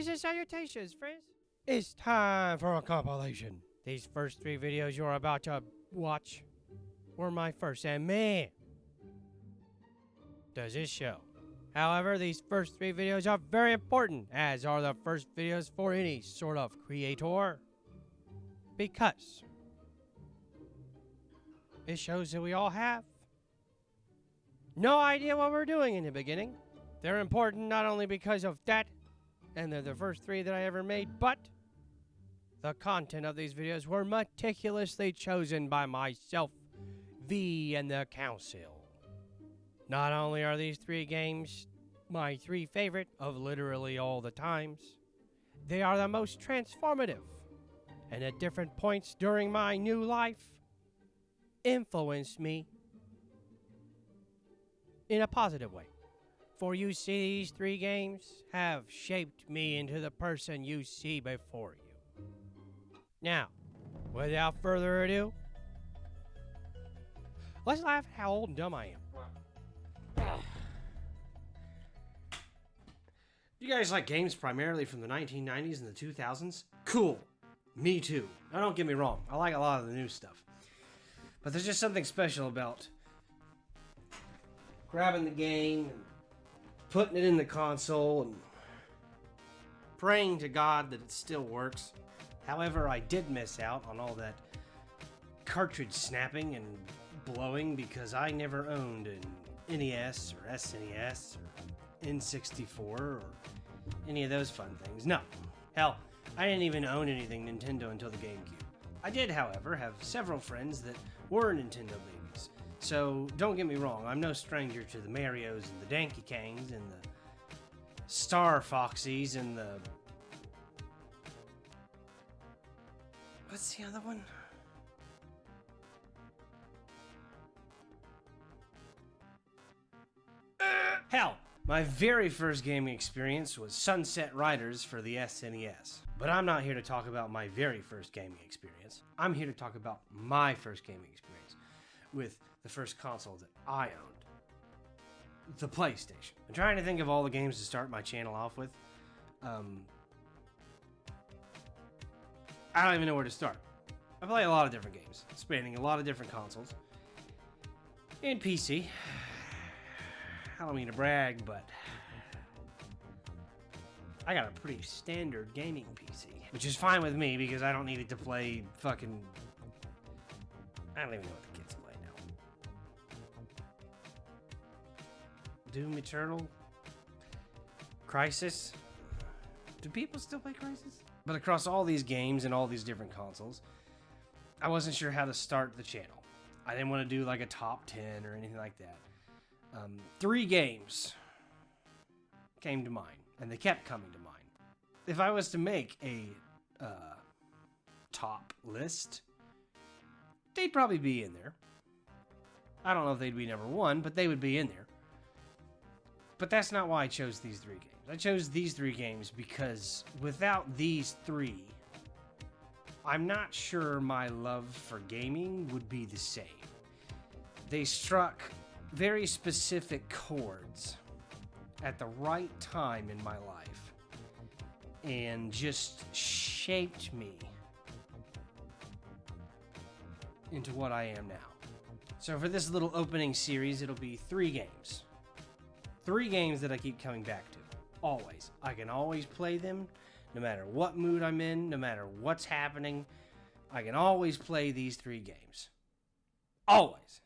Greetings and salutations, friends. It's time for a compilation. These first 3 videos you're about to watch were my first, and man, does it show. However, these first 3 videos are very important, as are the first videos for any sort of creator, because it shows that we all have no idea what we're doing in the beginning. They're important not only because of that, and they're the first 3 that I ever made, but the content of these videos were meticulously chosen by myself, V, and the council. Not only are these 3 games my 3 favorite of literally all the times, they are the most transformative, and at different points during my new life, influenced me in a positive way. For you see, these 3 games have shaped me into the person you see before you. Now, without further ado, let's laugh at how old and dumb I am. You guys like games primarily from the 1990s and the 2000s? Cool. Me too. Now don't get me wrong, I like a lot of the new stuff. But there's just something special about grabbing the game and putting it in the console and praying to God that it still works. However, I did miss out on all that cartridge snapping and blowing because I never owned an NES or SNES or N64 or any of those fun things. No. Hell, I didn't even own anything Nintendo until the GameCube. I did, however, have several friends that were Nintendo babies. So, don't get me wrong, I'm no stranger to the Marios and the Donkey Kongs and the Star Foxies and the... What's the other one? Hell, my very first gaming experience was Sunset Riders for the SNES. But I'm not here to talk about my very first gaming experience. I'm here to talk about my first gaming experience with the first console that I owned. The PlayStation. I'm trying to think of all the games to start my channel off with. I don't even know where to start. I play a lot of different games, spanning a lot of different consoles. And PC. I don't mean to brag, but I got a pretty standard gaming PC. Which is fine with me because I don't need it to play fucking... I don't even know what the kids play now. Doom Eternal? Crysis? Do people still play Crysis? But across all these games and all these different consoles, I wasn't sure how to start the channel. I didn't want to do like a top 10 or anything like that. 3 games came to mind, and they kept coming to mind. If I was to make a top list, they'd probably be in there. I don't know if they'd be number 1, but they would be in there. But that's not why I chose these 3 games. I chose these 3 games because without these 3, I'm not sure my love for gaming would be the same. They struck very specific chords at the right time in my life and just shaped me into what I am now. So for this little opening series, it'll be 3 games. 3 games that I keep coming back to. Always. I can always play them, no matter what mood I'm in, no matter what's happening. I can always play these 3 games. Always.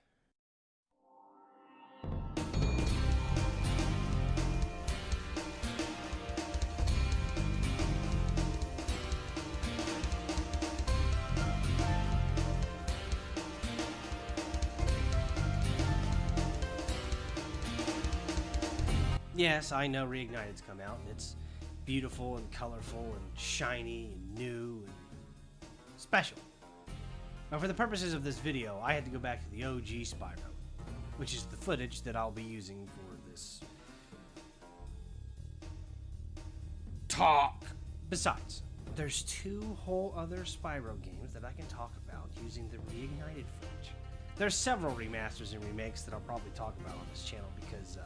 Yes, I know Reignited's come out, and it's beautiful and colorful and shiny and new and special. Now, for the purposes of this video, I had to go back to the OG Spyro, which is the footage that I'll be using for this talk. Besides, there's 2 whole other Spyro games that I can talk about using the Reignited footage. There's several remasters and remakes that I'll probably talk about on this channel because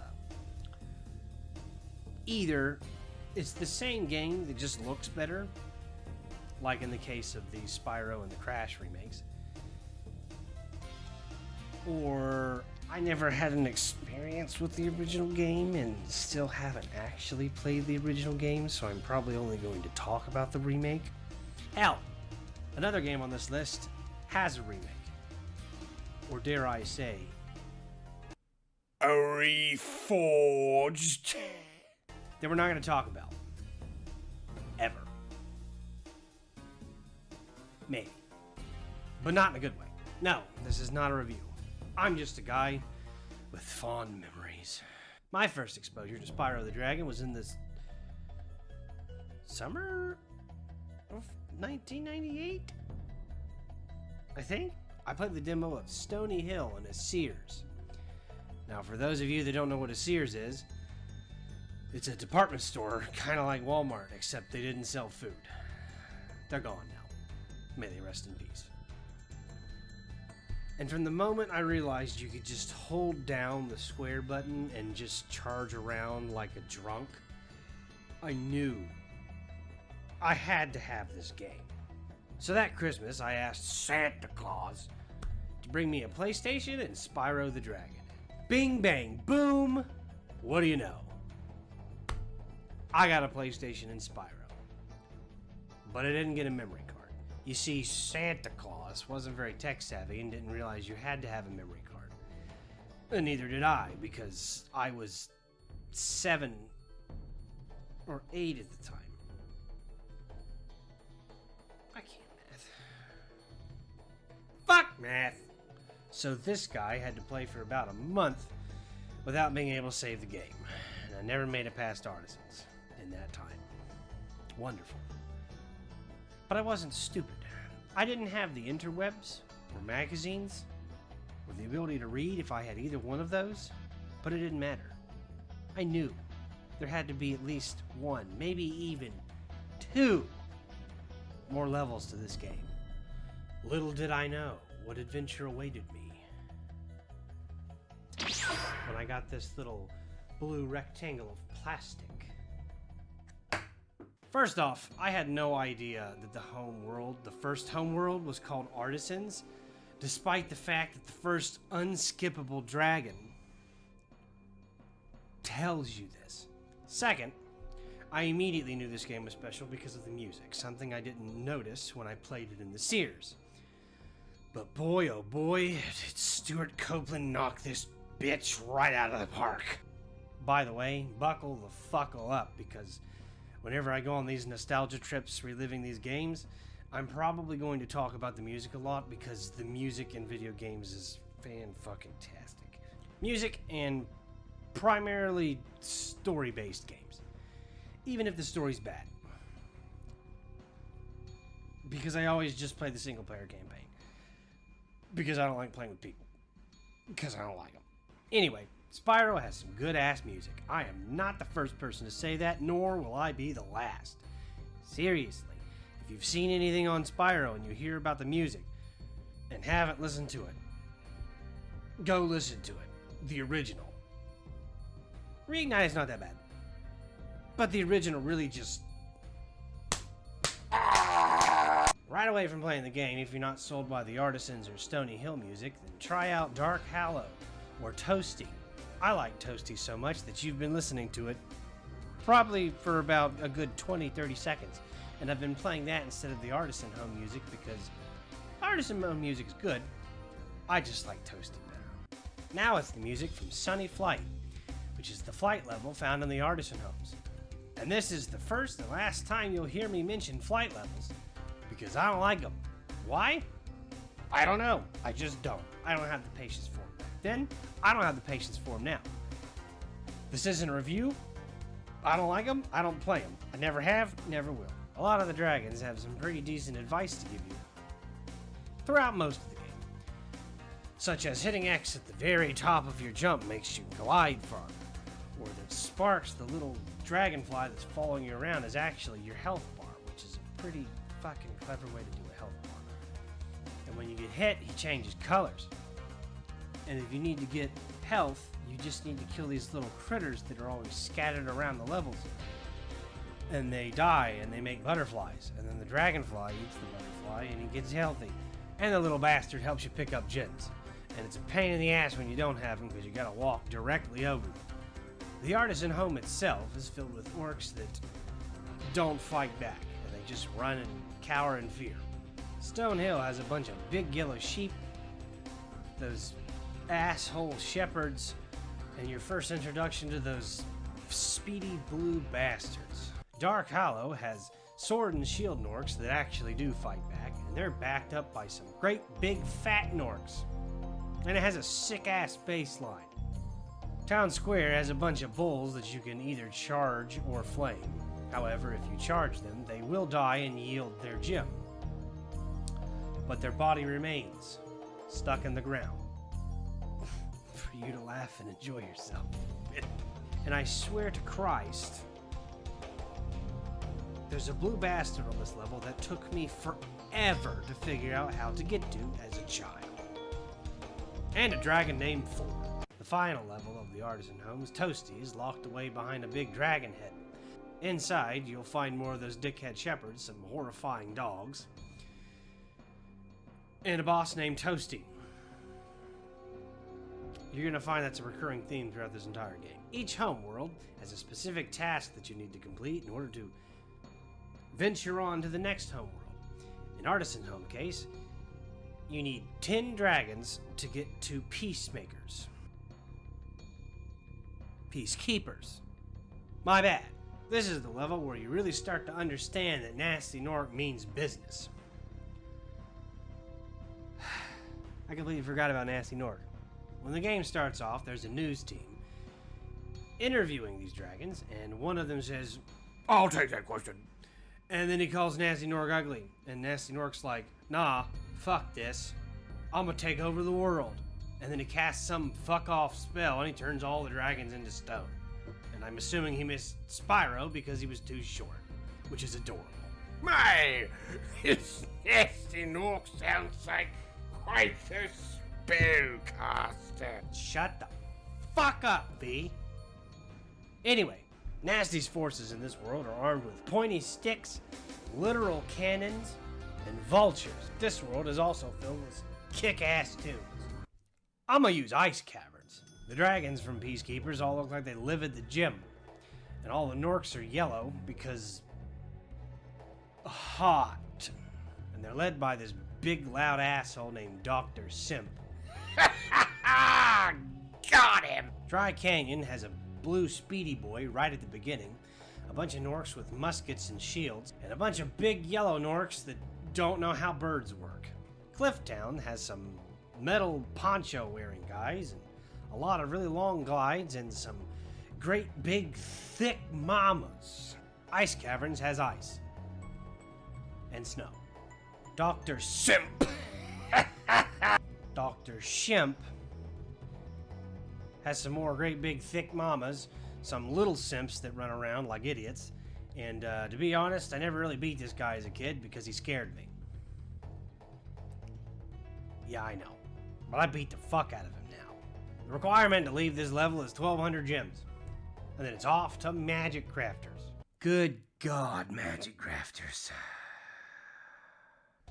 either It's the same game that just looks better, like in the case of the Spyro and the Crash remakes. Or I never had an experience with the original game and still haven't actually played the original game, so I'm probably only going to talk about the remake. Hell, another game on this list has a remake. Or dare I say, a reforged. That we're not going to talk about. Ever. Maybe. But not in a good way. No, this is not a review. I'm just a guy with fond memories. My first exposure to Spyro the Dragon was in the summer of 1998, I think. I played the demo of Stony Hill in a Sears. Now, for those of you that don't know what a Sears is, it's a department store, kind of like Walmart, except they didn't sell food. They're gone now. May they rest in peace. And from the moment I realized you could just hold down the square button and just charge around like a drunk, I knew I had to have this game. So that Christmas, I asked Santa Claus to bring me a PlayStation and Spyro the Dragon. Bing, bang, boom! What do you know? I got a PlayStation and Spyro. But I didn't get a memory card. You see, Santa Claus wasn't very tech savvy and didn't realize you had to have a memory card. And neither did I, because I was 7 or 8 at the time. I can't math. Fuck math! So this guy had to play for about a month without being able to save the game. And I never made it past Artisans in that time. Wonderful. But I wasn't stupid. I didn't have the interwebs, or magazines, or the ability to read if I had either one of those, but it didn't matter. I knew there had to be at least one, maybe even 2 more levels to this game. Little did I know what adventure awaited me when I got this little blue rectangle of plastic. First off, I had no idea that the first home world was called Artisans, despite the fact that the first unskippable dragon tells you this. Second, I immediately knew this game was special because of the music, something I didn't notice when I played it in the Sears. But boy, oh boy, did Stuart Copeland knock this bitch right out of the park. By the way, buckle the fuckle up, because whenever I go on these nostalgia trips reliving these games, I'm probably going to talk about the music a lot, because the music in video games is fan-fucking-tastic. Music and primarily story-based games. Even if the story's bad. Because I always just play the single-player campaign. Because I don't like playing with people. Because I don't like them. Anyway, Spyro has some good-ass music. I am not the first person to say that, nor will I be the last. Seriously, if you've seen anything on Spyro and you hear about the music and haven't listened to it, go listen to it. The original. Reignite is not that bad. But the original really just... Right away from playing the game, if you're not sold by the Artisans or Stony Hill music, then try out Dark Hallow or Toasty. I like Toasty so much that you've been listening to it probably for about a good 20-30 seconds. And I've been playing that instead of the Artisan home music because Artisan home music is good. I just like Toasty better. Now it's the music from Sunny Flight, which is the flight level found in the Artisan homes. And this is the first and last time you'll hear me mention flight levels, because I don't like them. Why? I don't know. I just don't. I don't have the patience for them. Then, I don't have the patience for them now. This isn't a review. I don't like them. I don't play them. I never have, never will. A lot of the dragons have some pretty decent advice to give you throughout most of the game. Such as hitting X at the very top of your jump makes you glide farther. Or that Sparks, the little dragonfly that's following you around, is actually your health bar, which is a pretty fucking clever way to do a health bar. And when you get hit, he changes colors. And if you need to get health, you just need to kill these little critters that are always scattered around the levels. and they die and they make butterflies, and then the dragonfly eats the butterfly and he gets healthy, and the little bastard helps you pick up gems, and it's a pain in the ass when you don't have them because you gotta walk directly over them. The artisan home itself is filled with orcs that don't fight back, and they just run and cower in fear. Stone Hill has a bunch of big yellow sheep, those asshole shepherds, and your first introduction to those speedy blue bastards. Dark Hollow has sword and shield Norks that actually do fight back, and they're backed up by some great big fat Norks. And it has a sick-ass baseline. Town Square has a bunch of bulls that you can either charge or flame. However, if you charge them, they will die and yield their gem. But their body remains stuck in the ground for you to laugh and enjoy yourself. And I swear to Christ, there's a blue bastard on this level that took me forever to figure out how to get to as a child. And a dragon named Ford. The final level of the artisan home's Toasty is locked away behind a big dragon head. Inside, you'll find more of those dickhead shepherds, some horrifying dogs, and a boss named Toasty. You're gonna find that's a recurring theme throughout this entire game. Each homeworld has a specific task that you need to complete in order to venture on to the next homeworld. In Artisan Home case, you need 10 dragons to get to Peacemakers. Peacekeepers. My bad. This is the level where you really start to understand that Nasty Nork means business. I completely forgot about Nasty Nork. When the game starts off, there's a news team interviewing these dragons, and one of them says, "I'll take that question." And then he calls Nasty Nork ugly, and Nasty Nork's like, "Nah, fuck this. I'm gonna take over the world." And then he casts some fuck off spell, and he turns all the dragons into stone. And I'm assuming he missed Spyro because he was too short, which is adorable. My, this Nasty Nork sounds like quite a spellcaster. Shut the fuck up, V. Anyway, Nasty's forces in this world are armed with pointy sticks, literal cannons, and vultures. This world is also filled with kick-ass tunes. I'm gonna use ice caverns. The dragons from Peacekeepers all look like they live at the gym. And all the Norks are yellow because hot. And they're led by this big loud asshole named Dr. Simp. Got him! Dry Canyon has a blue speedy boy right at the beginning, a bunch of Norks with muskets and shields, and a bunch of big yellow Norks that don't know how birds work. Clifftown has some metal poncho wearing guys, and a lot of really long glides, and some great big thick mamas. Ice Caverns has ice and snow. Dr. Simp Dr. Shimp has some more great big thick mamas, some little simps that run around like idiots, and to be honest, I never really beat this guy as a kid because he scared me. Yeah, I know, but I beat the fuck out of him now. The requirement to leave this level is 1,200 gems, and then it's off to Magic Crafters. Good God, Magic Crafters.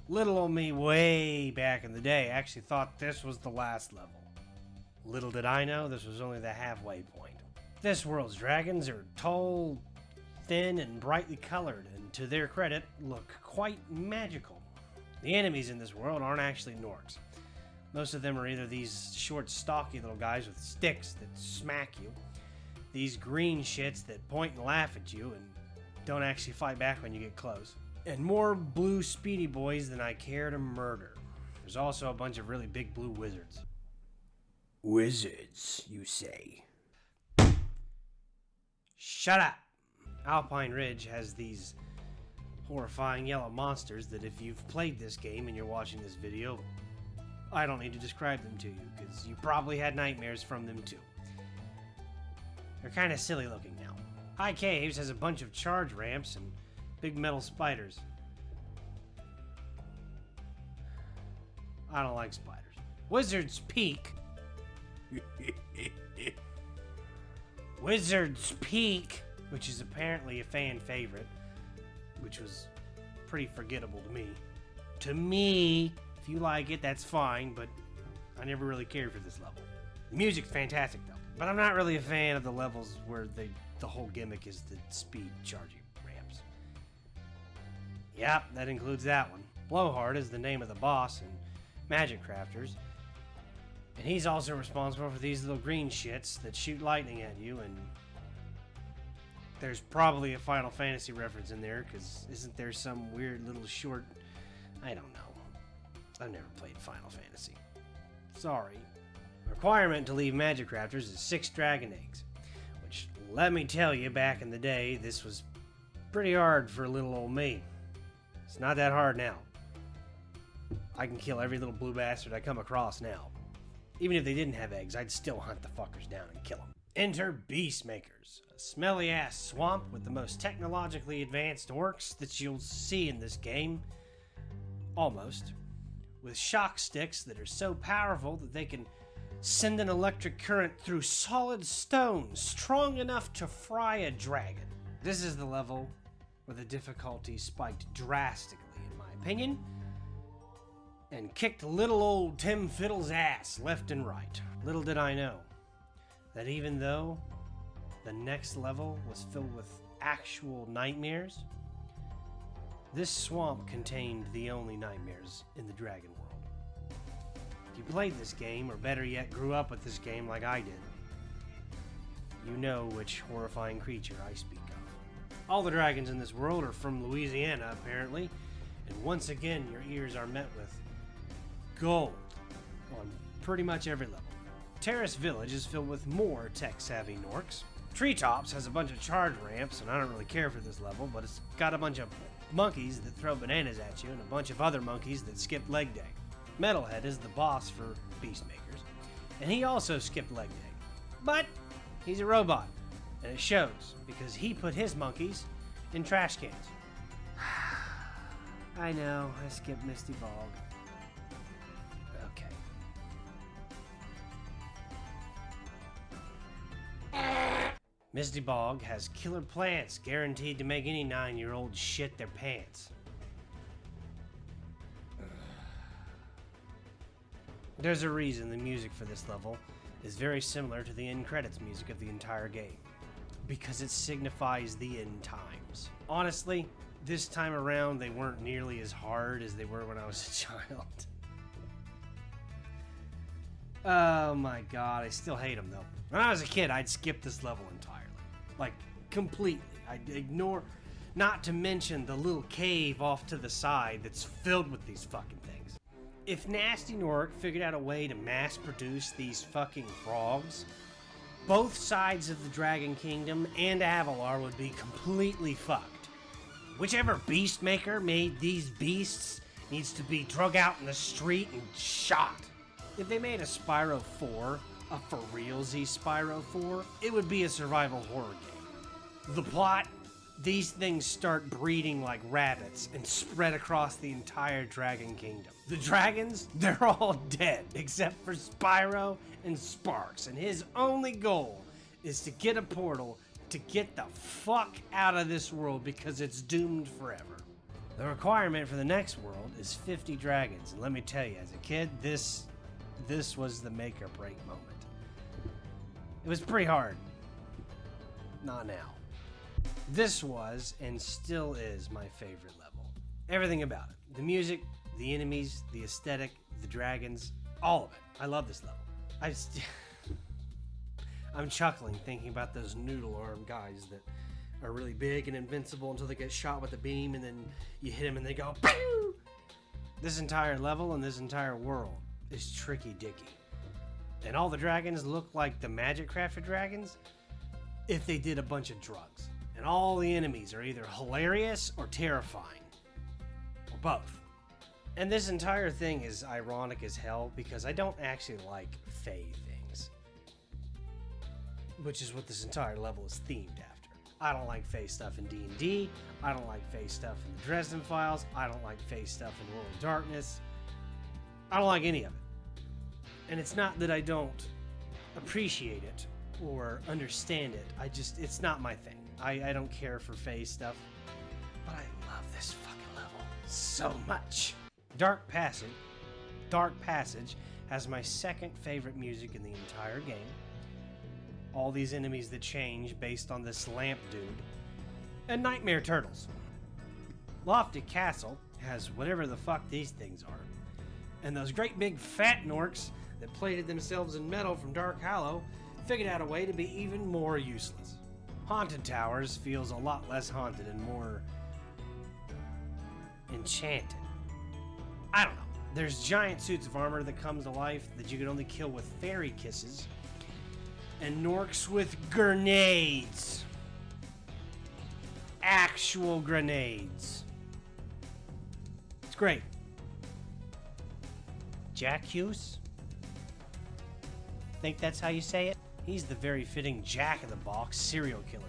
Little old me way back in the day actually thought this was the last level. Little did I know this was only the halfway point. This world's dragons are tall, thin, and brightly colored, and to their credit, look quite magical. The enemies in this world aren't actually Norks. Most of them are either these short, stocky little guys with sticks that smack you, these green shits that point and laugh at you and don't actually fight back when you get close, and more blue speedy boys than I care to murder. There's also a bunch of really big blue wizards. Wizards, you say? Shut up! Alpine Ridge has these horrifying yellow monsters that if you've played this game and you're watching this video, I don't need to describe them to you, because you probably had nightmares from them too. They're kind of silly looking now. High Caves has a bunch of charge ramps and big metal spiders. I don't like spiders. Wizard's Peak. Wizard's Peak which is apparently a fan favorite, which was pretty forgettable to me. To me, if you like it, that's fine, but I never really cared for this level. The music's fantastic though, but I'm not really a fan of the levels where the whole gimmick is the speed charging ramps. Yep, that includes that one. Blowhard is the name of the boss in Magic Crafters, and he's also responsible for these little green shits that shoot lightning at you, and there's probably a Final Fantasy reference in there, because isn't there some weird little short... I don't know. I've never played Final Fantasy. Sorry. The requirement to leave Magic Crafters is 6 dragon eggs, which, let me tell you, back in the day, this was pretty hard for little old me. It's not that hard now. I can kill every little blue bastard I come across now. Even if they didn't have eggs, I'd still hunt the fuckers down and kill them. Enter Beastmakers, a smelly-ass swamp with the most technologically advanced orcs that you'll see in this game. Almost. With shock sticks that are so powerful that they can send an electric current through solid stone strong enough to fry a dragon. This is the level where the difficulty spiked drastically, in my opinion, and kicked little old Tim Fiddle's ass left and right. Little did I know that even though the next level was filled with actual nightmares, this swamp contained the only nightmares in the dragon world. If you played this game, or better yet, grew up with this game like I did, you know which horrifying creature I speak of. All the dragons in this world are from Louisiana, apparently, and once again your ears are met with gold on pretty much every level. Terrace Village is filled with more tech-savvy Norks. Treetops has a bunch of charge ramps, and I don't really care for this level, but it's got a bunch of monkeys that throw bananas at you and a bunch of other monkeys that skip leg day. Metalhead is the boss for Beastmakers, and he also skipped leg day. But he's a robot, and it shows because he put his monkeys in trash cans. I know, I skipped Misty Bog. Okay. Misty Bog has killer plants guaranteed to make any 9-year-old shit their pants. There's a reason the music for this level is very similar to the end credits music of the entire game, because it signifies the end times. Honestly, this time around they weren't nearly as hard as they were when I was a child. Oh my god, I still hate them though. When I was a kid, I'd skip this level entirely. Like, completely. I'd ignore, not to mention the little cave off to the side that's filled with these fucking things. If Nasty Nork figured out a way to mass produce these fucking frogs, both sides of the Dragon Kingdom and Avalar would be completely fucked. Whichever beast maker made these beasts needs to be drug out in the street and shot. If they made a Spyro 4, a for realsy Spyro 4, it would be a survival horror game. The plot, these things start breeding like rabbits and spread across the entire Dragon Kingdom. The dragons, they're all dead except for Spyro and Sparks, and his only goal is to get a portal to get the fuck out of this world because it's doomed forever. The requirement for the next world is 50 dragons, and let me tell you, as a kid, this was the make or break moment. It was pretty hard. Not now. This was, and still is, my favorite level. Everything about it. The music, the enemies, the aesthetic, the dragons, all of it. I love this level. I'm chuckling thinking about those noodle arm guys that are really big and invincible until they get shot with a beam and then you hit them and they go pew! This entire level and this entire world is tricky dicky. And all the dragons look like the Magic Crafter dragons if they did a bunch of drugs. And all the enemies are either hilarious or terrifying. Or both. And this entire thing is ironic as hell because I don't actually like Fae things. Which is what this entire level is themed after. I don't like Fae stuff in D&D. I don't like Fae stuff in the Dresden Files. I don't like Fae stuff in World of Darkness. I don't like any of it. And it's not that I don't appreciate it or understand it. It's not my thing. I don't care for phase stuff. But I love this fucking level so much. Dark Passage has my second favorite music in the entire game. All these enemies that change based on this lamp dude. And Nightmare Turtles. Lofty Castle has whatever the fuck these things are. And those great big fat Norks that plated themselves in metal from Dark Hollow figured out a way to be even more useless. Haunted Towers feels a lot less haunted and more enchanted. I don't know. There's giant suits of armor that comes to life that you can only kill with fairy kisses. And Norks with grenades. Actual grenades. It's great. Jack Hughes? Think that's how you say it? He's the very fitting jack-in-the-box serial killer,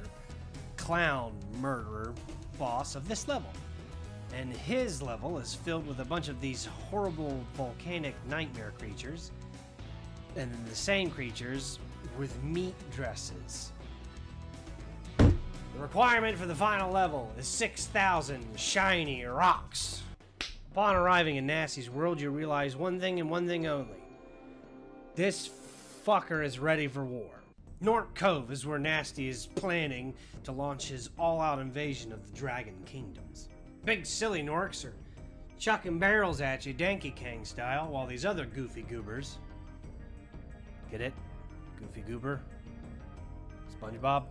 clown murderer boss of this level. And his level is filled with a bunch of these horrible volcanic nightmare creatures, and then the same creatures with meat dresses. The requirement for the final level is 6,000 shiny rocks. Upon arriving in Nasty's world, you realize one thing and one thing only. This fucker is ready for war. Nork Cove is where Nasty is planning to launch his all-out invasion of the Dragon Kingdoms. Big silly Norks are chucking barrels at you Danky Kang style, while these other goofy goobers... Get it? Goofy goober? SpongeBob?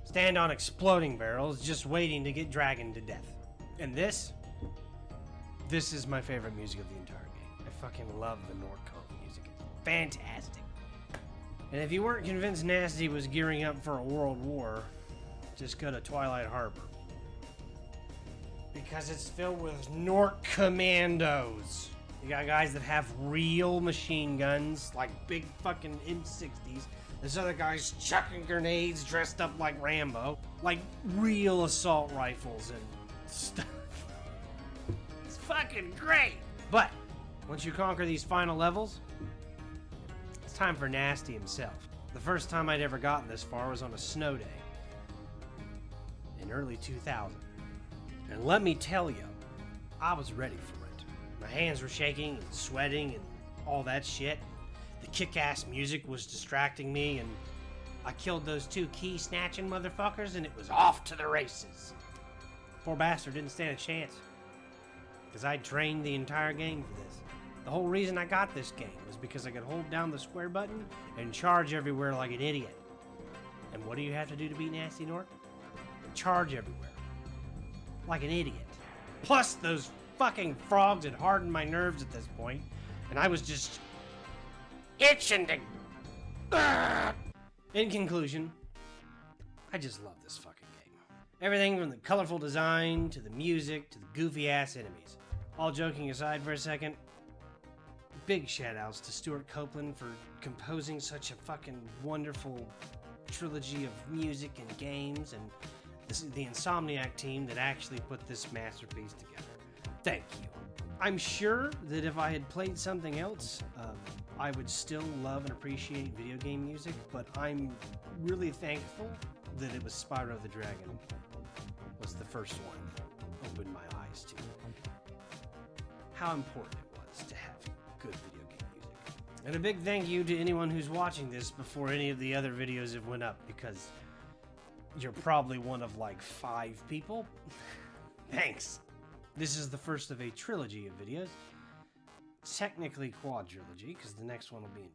Stand on exploding barrels, just waiting to get dragoned to death. And this is my favorite music of the entire game. I fucking love the Nork Cove music. It's fantastic. And if you weren't convinced Nasty was gearing up for a world war, just go to Twilight Harbor. Because it's filled with Nork commandos. You got guys that have real machine guns, like big fucking M60s. There's other guys chucking grenades dressed up like Rambo. Like real assault rifles and stuff. It's fucking great! But, once you conquer these final levels, it's time for Nasty himself. The first time I'd ever gotten this far was on a snow day. In early 2000. And let me tell you, I was ready for it. My hands were shaking and sweating and all that shit. The kick-ass music was distracting me, and I killed those two key-snatching motherfuckers, and it was off to the races. Poor bastard didn't stand a chance, because I trained the entire game for this. The whole reason I got this game was because I could hold down the square button and charge everywhere like an idiot. And what do you have to do to beat Nasty Nork? Charge everywhere. Like an idiot. Plus, those fucking frogs had hardened my nerves at this point, and I was just itching to... In conclusion, I just love this fucking game. Everything from the colorful design, to the music, to the goofy-ass enemies. All joking aside for a second, big shout-outs to Stuart Copeland for composing such a fucking wonderful trilogy of music and games, and the Insomniac team that actually put this masterpiece together. Thank you. I'm sure that if I had played something else, I would still love and appreciate video game music, but I'm really thankful that it was Spyro the Dragon was the first one that opened my eyes to how important it was to have good video game music. And a big thank you to anyone who's watching this before any of the other videos have went up, because you're probably one of like 5 people. Thanks. This is the first of a trilogy of videos. Technically quadrilogy, because the next one will be in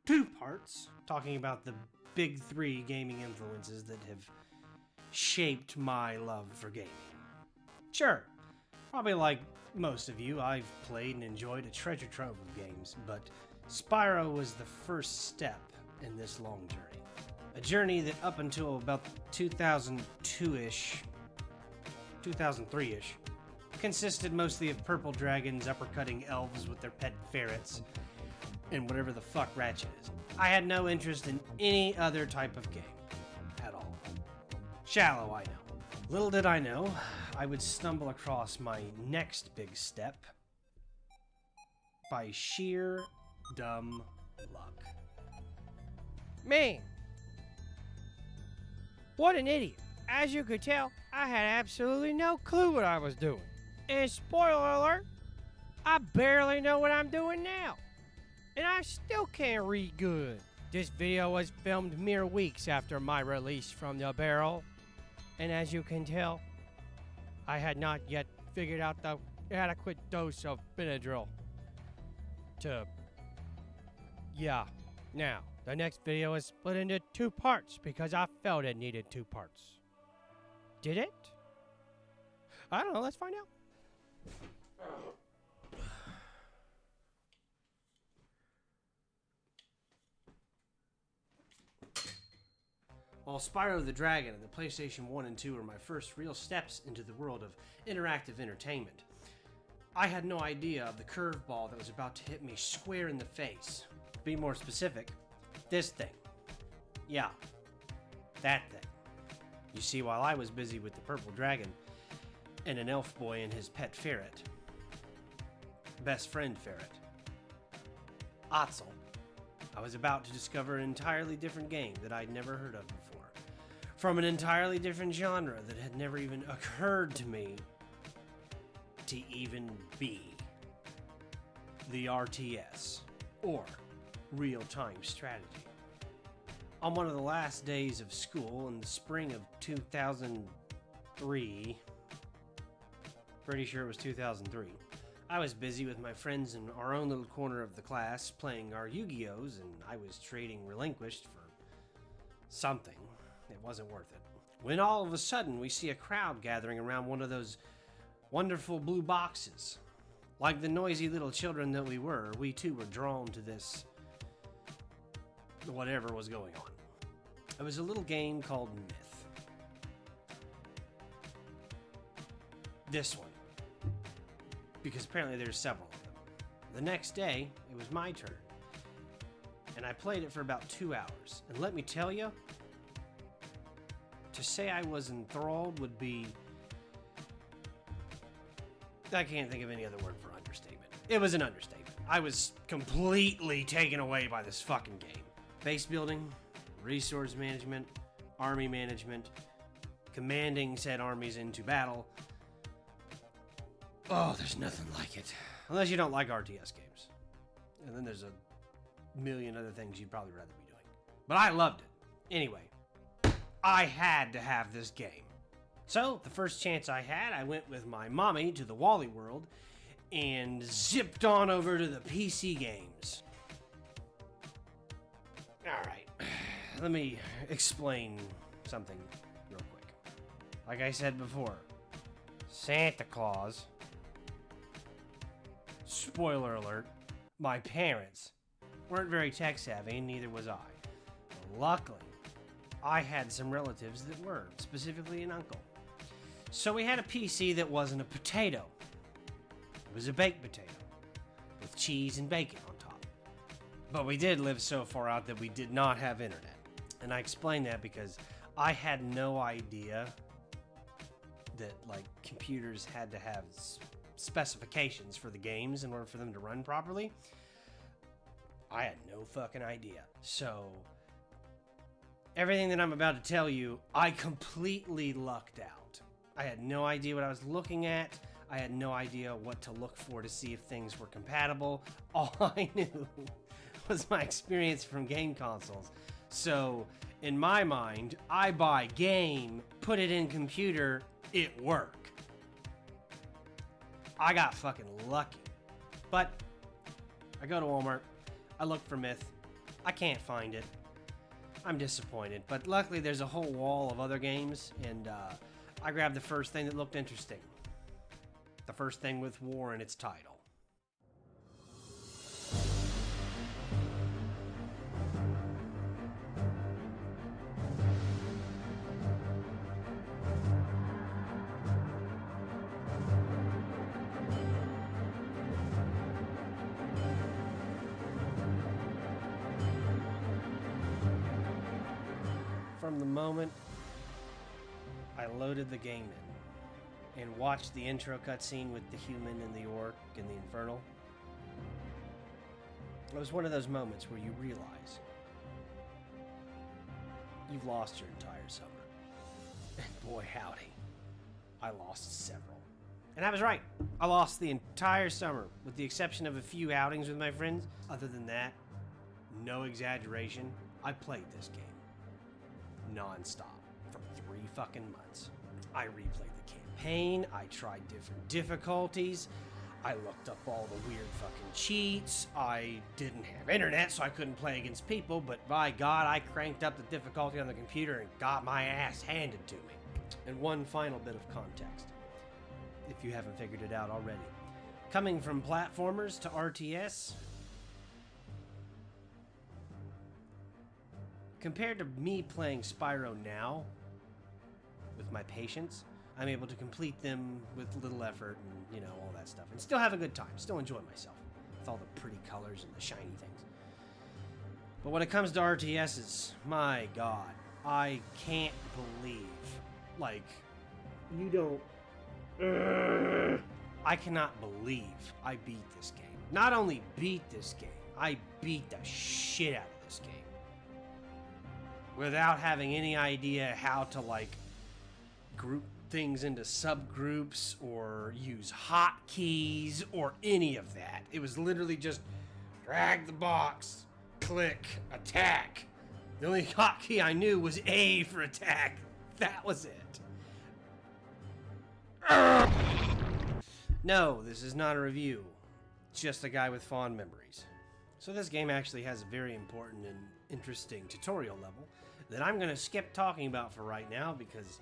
2 parts, talking about the big 3 gaming influences that have shaped my love for gaming. Sure, probably like most of you, I've played and enjoyed a treasure trove of games, but Spyro was the first step in this long journey. A journey that up until about 2002-ish, 2003-ish, consisted mostly of purple dragons uppercutting elves with their pet ferrets, and whatever the fuck Ratchet is. I had no interest in any other type of game, at all. Shallow, I know. Little did I know, I would stumble across my next big step by sheer dumb luck. Man, what an idiot. As you could tell, I had absolutely no clue what I was doing. And spoiler alert, I barely know what I'm doing now. And I still can't read good. This video was filmed mere weeks after my release from the barrel. And as you can tell, I had not yet figured out the adequate dose of Benadryl Now, the next video is split into 2 parts because I felt it needed 2 parts. Did it? I don't know, let's find out. While Spyro the Dragon and the PlayStation 1 and 2 were my first real steps into the world of interactive entertainment, I had no idea of the curveball that was about to hit me square in the face. To be more specific, this thing. Yeah, that thing. You see, while I was busy with the purple dragon and an elf boy and his pet ferret, best friend ferret, Otzel, I was about to discover an entirely different game that I'd never heard of before, from an entirely different genre that had never even occurred to me to even be. The RTS, or real-time strategy. On one of the last days of school in the spring of 2003, pretty sure it was 2003, I was busy with my friends in our own little corner of the class playing our Yu-Gi-Ohs, and I was trading Relinquished for something. It wasn't worth it. When all of a sudden we see a crowd gathering around one of those wonderful blue boxes. Like the noisy little children that we were, we too were drawn to this whatever was going on. It was a little game called Myth. This one. Because apparently there's several of them. The next day, it was my turn. And I played it for about 2 hours. And let me tell you, to say I was enthralled would be... I can't think of any other word for understatement. It was an understatement. I was completely taken away by this fucking game. Base building, resource management, army management, commanding said armies into battle. Oh, there's nothing like it. Unless you don't like RTS games. And then there's a million other things you'd probably rather be doing. But I loved it. Anyway, I had to have this game. So, the first chance I had, I went with my mommy to the Wally World and zipped on over to the PC games. Alright, let me explain something real quick. Like I said before, Santa Claus, spoiler alert, my parents weren't very tech savvy, and neither was I. Luckily, I had some relatives that were, specifically an uncle. So we had a PC that wasn't a potato. It was a baked potato, with cheese and bacon on top. But we did live so far out that we did not have internet. And I explain that because I had no idea that, like, computers had to have specifications for the games in order for them to run properly. I had no fucking idea. So, everything that I'm about to tell you, I completely lucked out. I had no idea what I was looking at. I had no idea what to look for to see if things were compatible. All I knew was my experience from game consoles. So, in my mind, I buy game, put it in computer, it work. I got fucking lucky. But, I go to Walmart, I look for Myth, I can't find it. I'm disappointed, but luckily there's a whole wall of other games, and I grabbed the first thing that looked interesting. The first thing with war in its title. From the moment I loaded the game in and watched the intro cutscene with the human and the orc and the infernal, it was one of those moments where you realize you've lost your entire summer. And boy howdy, I lost several. And I was right. I lost the entire summer, with the exception of a few outings with my friends. Other than that, no exaggeration, I played this game non-stop for 3 fucking months. I replayed the campaign, I tried different difficulties, I looked up all the weird fucking cheats, I didn't have internet so I couldn't play against people, but by God, I cranked up the difficulty on the computer and got my ass handed to me. And one final bit of context, if you haven't figured it out already. Coming from platformers to RTS, compared to me playing Spyro now, with my patience, I'm able to complete them with little effort and, you know, all that stuff. And still have a good time, still enjoy myself with all the pretty colors and the shiny things. But when it comes to RTSs, my God, I can't believe, like, you don't... I cannot believe I beat this game. Not only beat this game, I beat the shit out of this game. Without having any idea how to, like, group things into subgroups or use hotkeys or any of that. It was literally just drag the box, click, attack. The only hotkey I knew was A for attack. That was it. No, this is not a review. It's just a guy with fond memories. So this game actually has a very important and interesting tutorial level that I'm going to skip talking about for right now because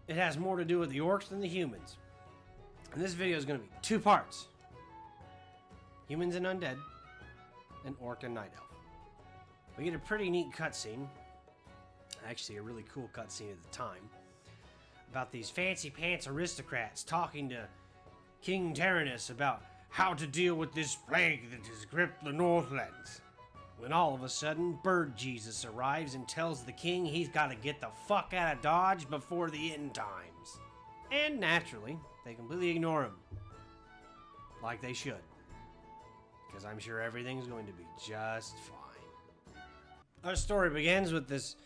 it has more to do with the orcs than the humans. And this video is going to be 2 parts. Humans and undead, and orc and night elf. We get a pretty neat cutscene, actually a really cool cutscene at the time, about these fancy pants aristocrats talking to King Tyrannus about how to deal with this plague that has gripped the Northlands. When all of a sudden, Bird Jesus arrives and tells the king he's got to get the fuck out of Dodge before the end times. And naturally, they completely ignore him. Like they should. Because I'm sure everything's going to be just fine. Our story begins with this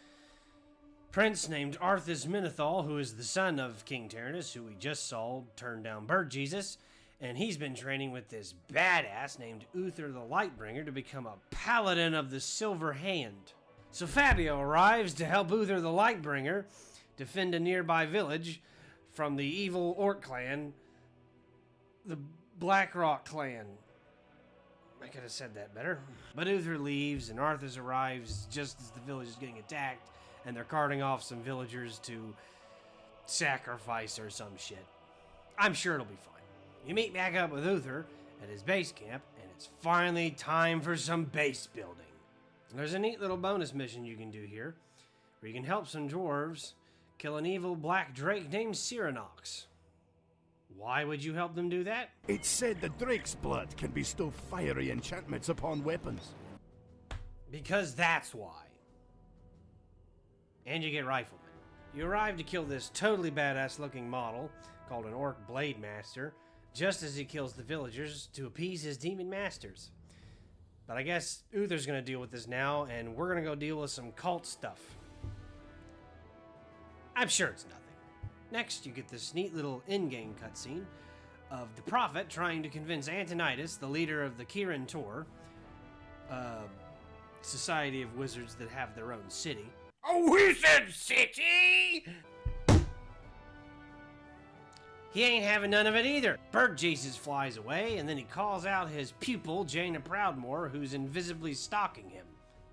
prince named Arthas Menethal, who is the son of King Tyrannus, who we just saw turn down Bird Jesus. And he's been training with this badass named Uther the Lightbringer to become a paladin of the Silver Hand. So Fabio arrives to help Uther the Lightbringer defend a nearby village from the evil orc clan, the Blackrock clan. I could have said that better. But Uther leaves and Arthas arrives just as the village is getting attacked and they're carting off some villagers to sacrifice or some shit. I'm sure it'll be fine. You meet back up with Uther at his base camp, and it's finally time for some base building. There's a neat little bonus mission you can do here, where you can help some dwarves kill an evil black drake named Cyranox. Why would you help them do that? It's said the drake's blood can bestow fiery enchantments upon weapons. Because that's why. And you get riflemen. You arrive to kill this totally badass looking model called an orc blade master, just as he kills the villagers to appease his demon masters. But I guess Uther's gonna deal with this now, and we're gonna go deal with some cult stuff. I'm sure it's nothing. Next, you get this neat little in-game cutscene of the Prophet trying to convince Antonidas, the leader of the Kirin Tor, a society of wizards that have their own city. A wizard city? He ain't having none of it either. Bird Jesus flies away, and then he calls out his pupil, Jaina Proudmoore, who's invisibly stalking him.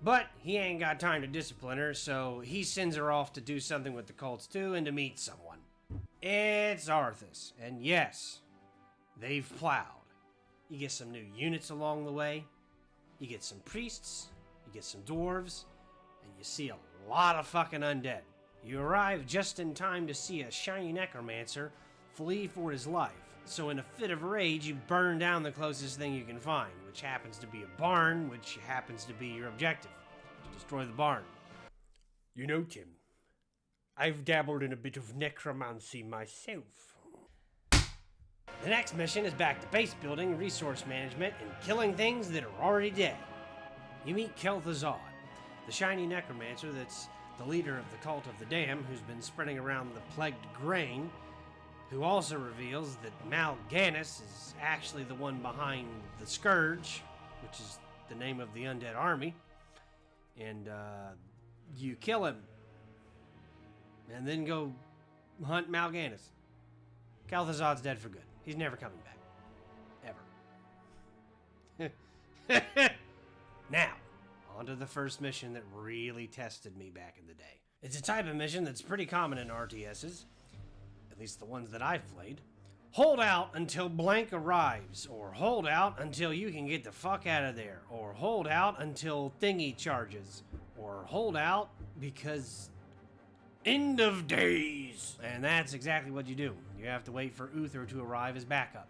But he ain't got time to discipline her, so he sends her off to do something with the cults too and to meet someone. It's Arthas, and yes, they've plowed. You get some new units along the way, you get some priests, you get some dwarves, and you see a lot of fucking undead. You arrive just in time to see a shiny necromancer flee for his life. So in a fit of rage, you burn down the closest thing you can find, which happens to be a barn, which happens to be your objective, to destroy the barn. You know, Tim, I've dabbled in a bit of necromancy myself. The next mission is back to base building, resource management, and killing things that are already dead. You meet Kel'Thuzad, the shiny necromancer that's the leader of the Cult of the Dam, who's been spreading around the plagued grain, who also reveals that Mal'Ganis is actually the one behind the Scourge, which is the name of the undead army. And you kill him, and then go hunt Mal'Ganis. Kel'Thuzad's dead for good. He's never coming back. Ever. Now, on to the first mission that really tested me back in the day. It's a type of mission that's pretty common in RTSs, at least the ones that I've played. Hold out until blank arrives, or hold out until you can get the fuck out of there, or hold out until thingy charges, or hold out because end of days. And that's exactly what you do. You have to wait for Uther to arrive as backup.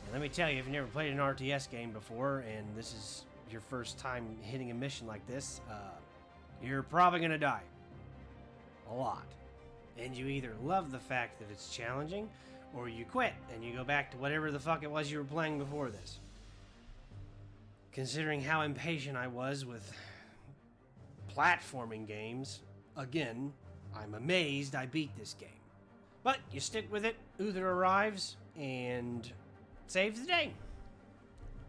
And let me tell you, if you've never played an RTS game before, and this is your first time hitting a mission like this, you're probably gonna die. A lot. And you either love the fact that it's challenging, or you quit and you go back to whatever the fuck it was you were playing before this. Considering how impatient I was with platforming games, again, I'm amazed I beat this game. But you stick with it, Uther arrives, and saves the day.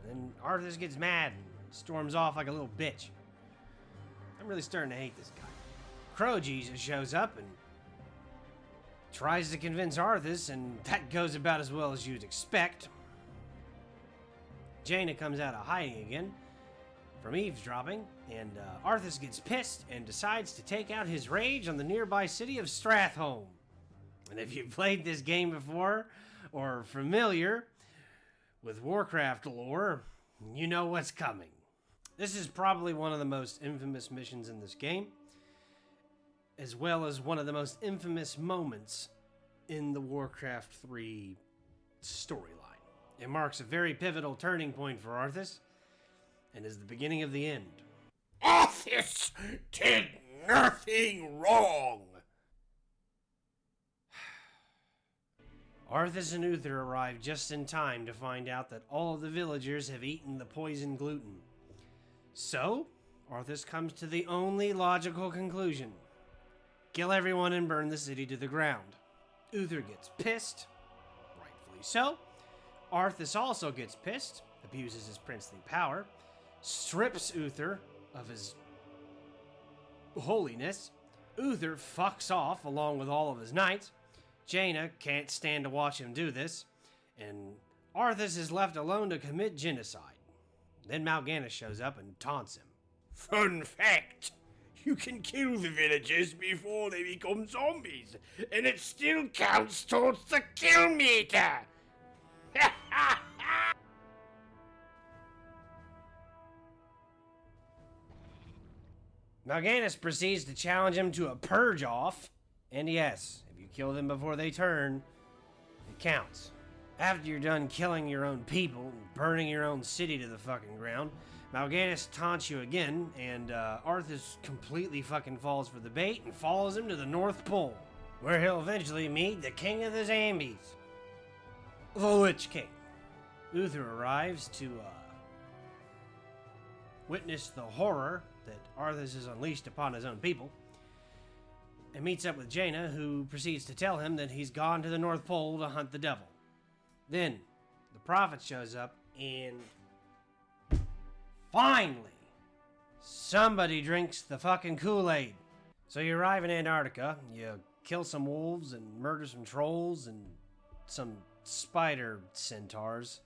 And then Arthas gets mad and storms off like a little bitch. I'm really starting to hate this guy. Crow Jesus shows up and tries to convince Arthas, and that goes about as well as you'd expect. Jaina comes out of hiding again from eavesdropping, and Arthas gets pissed and decides to take out his rage on the nearby city of Stratholme. And if you've played this game before, or familiar with Warcraft lore, you know what's coming. This is probably one of the most infamous missions in this game, as well as one of the most infamous moments in the Warcraft 3 storyline. It marks a very pivotal turning point for Arthas, and is the beginning of the end. Arthas did nothing wrong. Arthas and Uther arrive just in time to find out that all of the villagers have eaten the poison gluten. So, Arthas comes to the only logical conclusion. Kill everyone and burn the city to the ground. Uther gets pissed, rightfully so. Arthas also gets pissed, abuses his princely power, strips Uther of his holiness. Uther fucks off along with all of his knights. Jaina can't stand to watch him do this, and Arthas is left alone to commit genocide. Then Mal'Ganis shows up and taunts him. Fun fact, you can kill the villagers before they become zombies, and it still counts towards the kill meter. Mal'Ganis proceeds to challenge him to a purge off, and yes, if you kill them before they turn, it counts. After you're done killing your own people and burning your own city to the fucking ground, Mal'Ganis taunts you again, and Arthas completely fucking falls for the bait and follows him to the North Pole, where he'll eventually meet the King of the Zombies, the Lich King. Uther arrives to witness the horror that Arthas has unleashed upon his own people, and meets up with Jaina, who proceeds to tell him that he's gone to the North Pole to hunt the devil. Then, the prophet shows up, and finally, somebody drinks the fucking Kool-Aid. So you arrive in Antarctica, you kill some wolves and murder some trolls and some spider centaurs.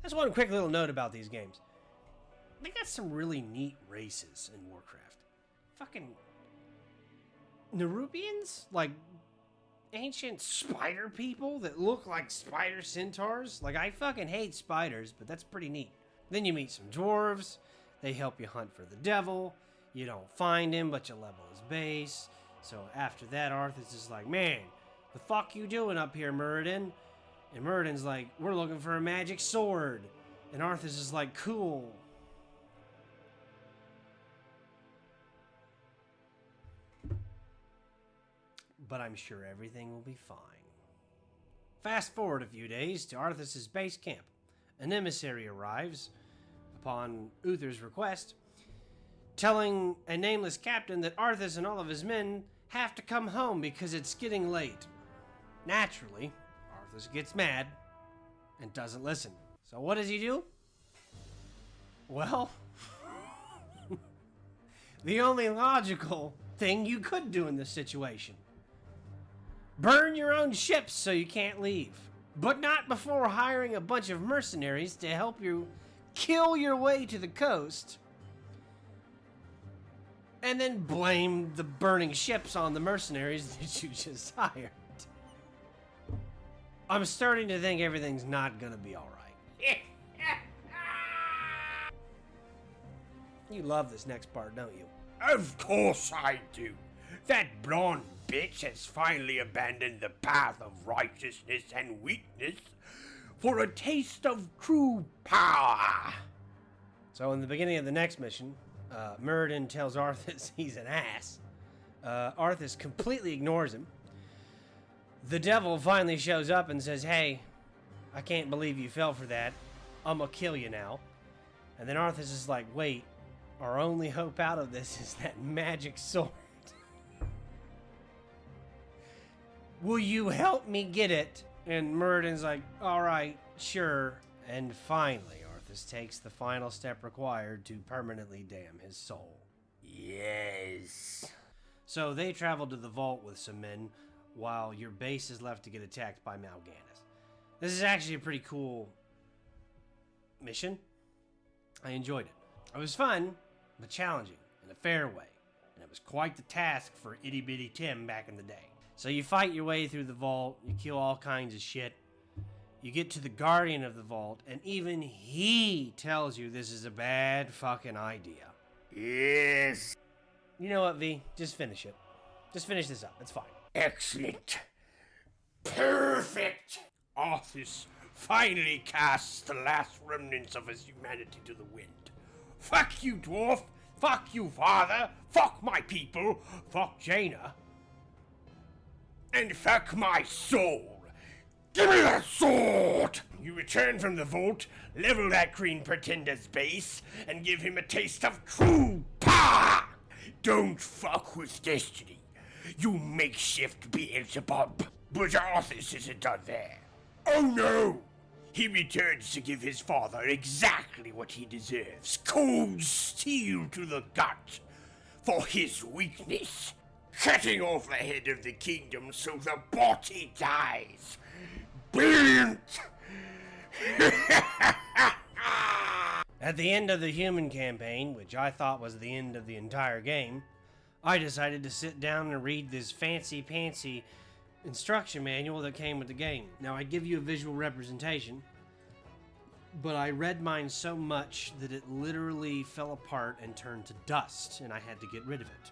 That's one quick little note about these games. They got some really neat races in Warcraft. Fucking Nerubians? Like ancient spider people that look like spider centaurs? Like, I fucking hate spiders, but that's pretty neat. Then you meet some dwarves. They help you hunt for the devil. You don't find him, but you level his base. So after that, Arthas is like, man, the fuck you doing up here, Muradin? And Muradin's like, we're looking for a magic sword. And Arthas is like, cool. But I'm sure everything will be fine. Fast forward a few days to Arthas' base camp. An emissary arrives, upon Uther's request, telling a nameless captain that Arthas and all of his men have to come home because it's getting late. Naturally, Arthas gets mad and doesn't listen. So what does he do? Well, the only logical thing you could do in this situation. Burn your own ships so you can't leave. But not before hiring a bunch of mercenaries to help you kill your way to the coast. And then blame the burning ships on the mercenaries that you just hired. I'm starting to think everything's not gonna be alright. You love this next part, don't you? Of course I do. That blonde bitch has finally abandoned the path of righteousness and weakness for a taste of true power. So in the beginning of the next mission, Muradin tells Arthas he's an ass. Arthas completely ignores him. The devil finally shows up and says, "Hey, I can't believe you fell for that. I'm gonna kill you now." And then Arthas is like, "Wait, our only hope out of this is that magic sword. Will you help me get it?" And Muradin's like, "Alright, sure." And finally, Arthas takes the final step required to permanently damn his soul. Yes. So they travel to the vault with some men, while your base is left to get attacked by Mal'Ganis. This is actually a pretty cool mission. I enjoyed it. It was fun, but challenging in a fair way. And it was quite the task for itty bitty Tim back in the day. So you fight your way through the vault, you kill all kinds of shit. You get to the guardian of the vault, and even he tells you this is a bad fucking idea. Yes. You know what, V? Just finish it. Just finish this up. It's fine. Excellent. Perfect. Arthas finally casts the last remnants of his humanity to the wind. Fuck you, dwarf. Fuck you, father. Fuck my people. Fuck Jaina. And fuck my soul. Give me that sword! You return from the vault, level that green pretender's base, and give him a taste of true power! Don't fuck with destiny, you makeshift Beelzebub. But Arthas isn't done there. Oh no! He returns to give his father exactly what he deserves. Cold steel to the gut. For his weakness. Cutting off the head of the kingdom so the body dies. Brilliant! At the end of the human campaign, which I thought was the end of the entire game, I decided to sit down and read this fancy-pantsy instruction manual that came with the game. Now, I give you a visual representation, but I read mine so much that it literally fell apart and turned to dust, and I had to get rid of it.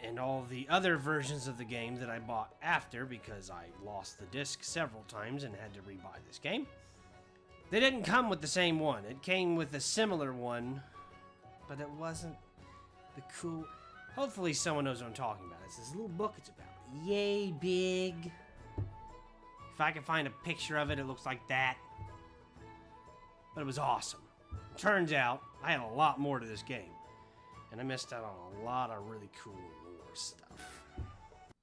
And all the other versions of the game that I bought after, because I lost the disc several times and had to rebuy this game, they didn't come with the same one. It came with a similar one, but it wasn't the cool... Hopefully someone knows what I'm talking about. It's this little book it's about. Yay big. If I can find a picture of it, it looks like that. But it was awesome. Turns out, I had a lot more to this game. And I missed out on a lot of really cool lore stuff.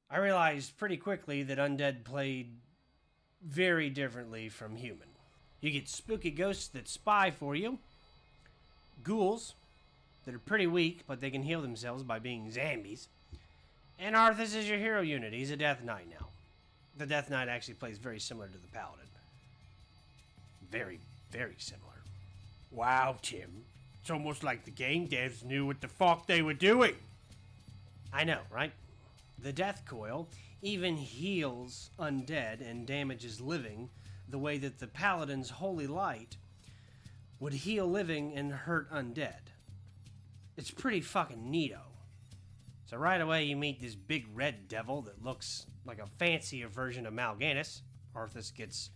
I realized pretty quickly that undead played very differently from human. You get spooky ghosts that spy for you. Ghouls that are pretty weak, but they can heal themselves by being zombies. And Arthas is your hero unit. He's a Death Knight now. The Death Knight actually plays very similar to the Paladin. Very, very similar. Wow, Tim. It's almost like the game devs knew what the fuck they were doing. I know, right? The Death Coil even heals undead and damages living the way that the Paladin's Holy Light would heal living and hurt undead. It's pretty fucking neato. So right away you meet this big red devil that looks like a fancier version of Mal'Ganis. Arthas gets,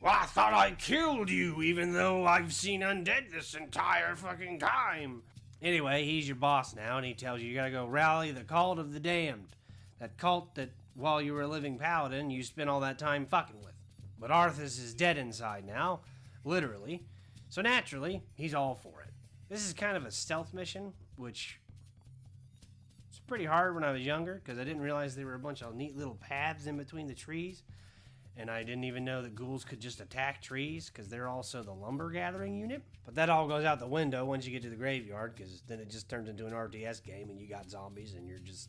Well, I thought I killed you, even though I've seen undead this entire fucking time. Anyway, he's your boss now, and he tells you gotta go rally the cult of the damned. That cult that, while you were a living paladin, you spent all that time fucking with. But Arthas is dead inside now, literally, so naturally, he's all for it. This is kind of a stealth mission, which was pretty hard when I was younger because I didn't realize there were a bunch of neat little paths in between the trees. And I didn't even know that ghouls could just attack trees because they're also the lumber gathering unit. But that all goes out the window once you get to the graveyard because then it just turns into an RTS game and you got zombies and you're just